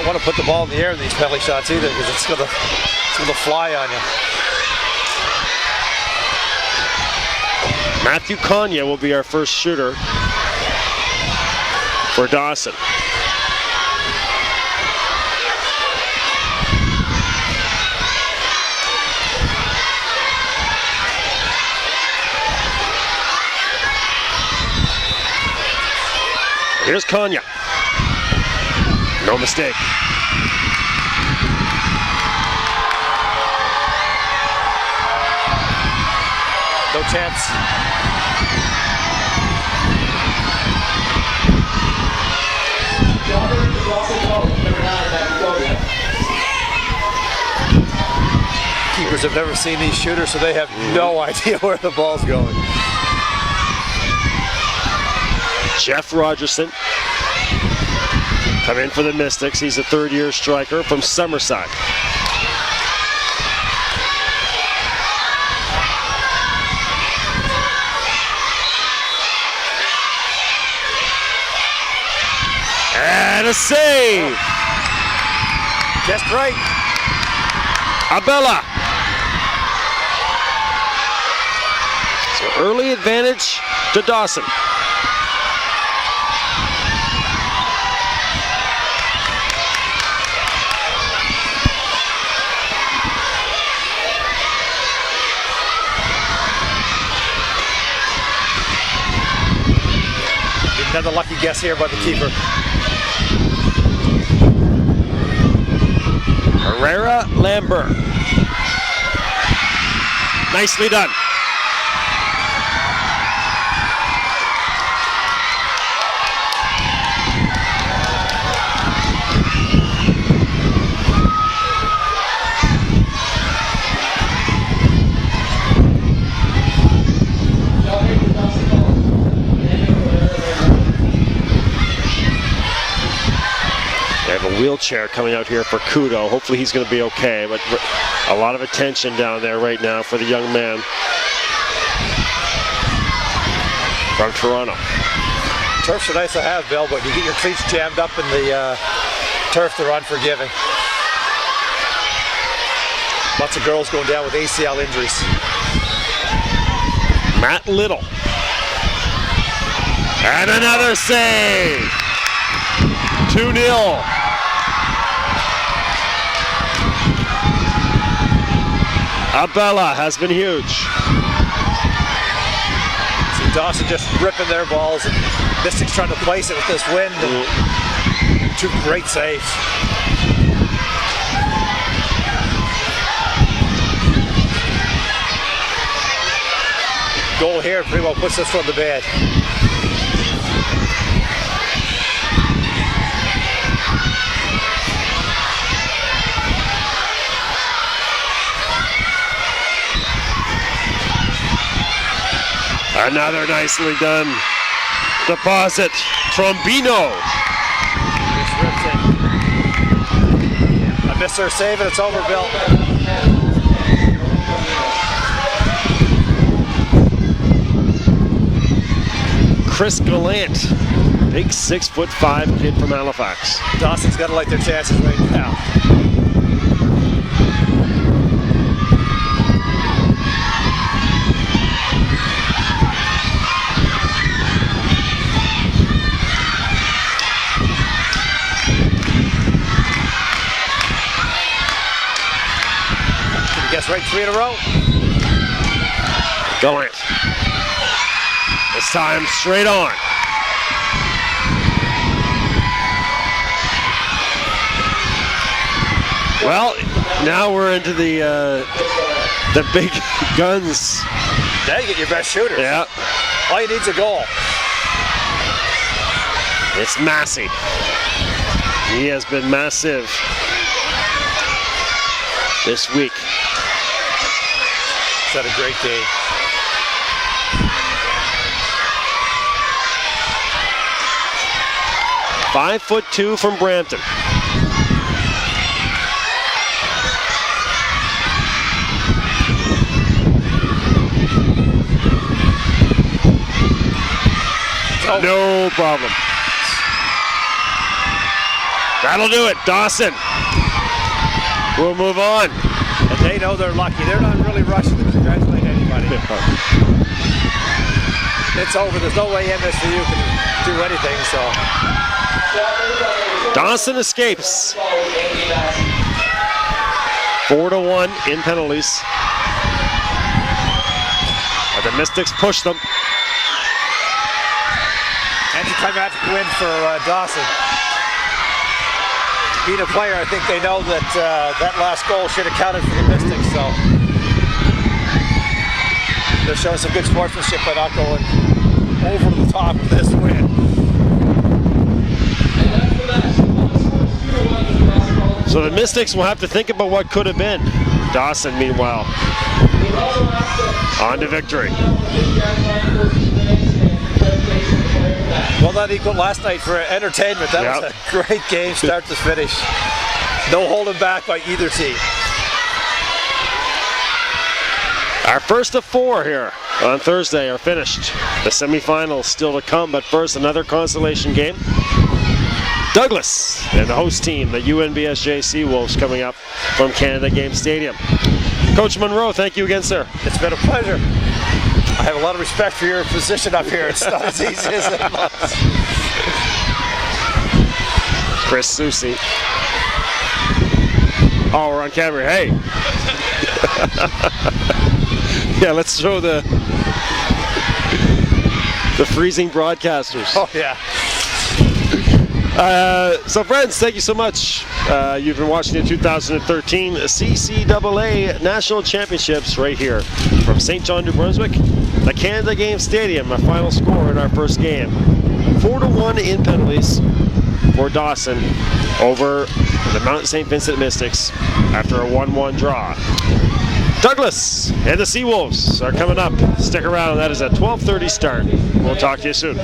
Want to put the ball in the air in these penalty shots either, because it's gonna fly on you. Matthew Konya will be our first shooter for Dawson. Here's Konya. No mistake. No chance. Keepers have never seen these shooters, so they have no idea where the ball's going. Jeff Rogerson come in for the Mystics. He's a third-year striker from Summerside. And a save. Just right. Abella. So early advantage to Dawson. Another lucky guess here by the keeper. Herrera Lambert. Nicely done. They have a wheelchair coming out here for Kudo. Hopefully he's going to be okay, but a lot of attention down there right now for the young man from Toronto. Turfs are nice to have, Bill, but you get your cleats jammed up in the turf, they're unforgiving. Lots of girls going down with ACL injuries. Matt Little. And another save. 2-0. Abella has been huge. See Dawson just ripping their balls, and Mystics trying to place it with this wind. And two great saves. Goal here pretty well puts this one to bed. Another nicely done deposit. Trombino. Just ripped it. I missed her save and it's over, Bill. Chris Gallant. Big 6'5" kid from Halifax. Dawson's got to like their chances right now. Right, 3 in a row. Gallant. This time straight on. Well, now we're into the big guns. Now you get your best shooter. Yeah. All you need is a goal. It's Massey. He has been massive this week. He's had a great game. "5'2" from Brampton. No problem. That'll do it. Dawson will move on. And they know they're lucky. They're not really rushing to congratulate anybody. It's over. There's no way MSVU can do anything, so. Dawson escapes. 4-1 in penalties. But the Mystics push them. Anti-climactic win for Dawson. Being a player, I think they know that that last goal should have counted for the Mystics, so they're showing some good sportsmanship by not going over the top of this win. So the Mystics will have to think about what could have been. Dawson, meanwhile, on to victory. Well, that equaled last night for entertainment. That was a great game, start to finish. No holding back by either team. Our first of 4 here on Thursday are finished. The semifinals still to come, but first another consolation game. Douglas and the host team, the UNBSJ Seawolves, coming up from Canada Game Stadium. Coach Monroe, thank you again, sir. It's been a pleasure. I have a lot of respect for your position up here. It's not as easy as it looks. Chris Susi. Oh, we're on camera. Hey. Yeah, let's show the freezing broadcasters. Oh, yeah. So friends, thank you so much. You've been watching the 2013 CCAA National Championships right here from St. John, New Brunswick, the Canada Game Stadium. A final score in our first game, 4-1 in penalties for Dawson over the Mount St. Vincent Mystics after a 1-1 draw. Douglas and the Seawolves are coming up. Stick around. That is a 12:30 start. We'll talk to you soon.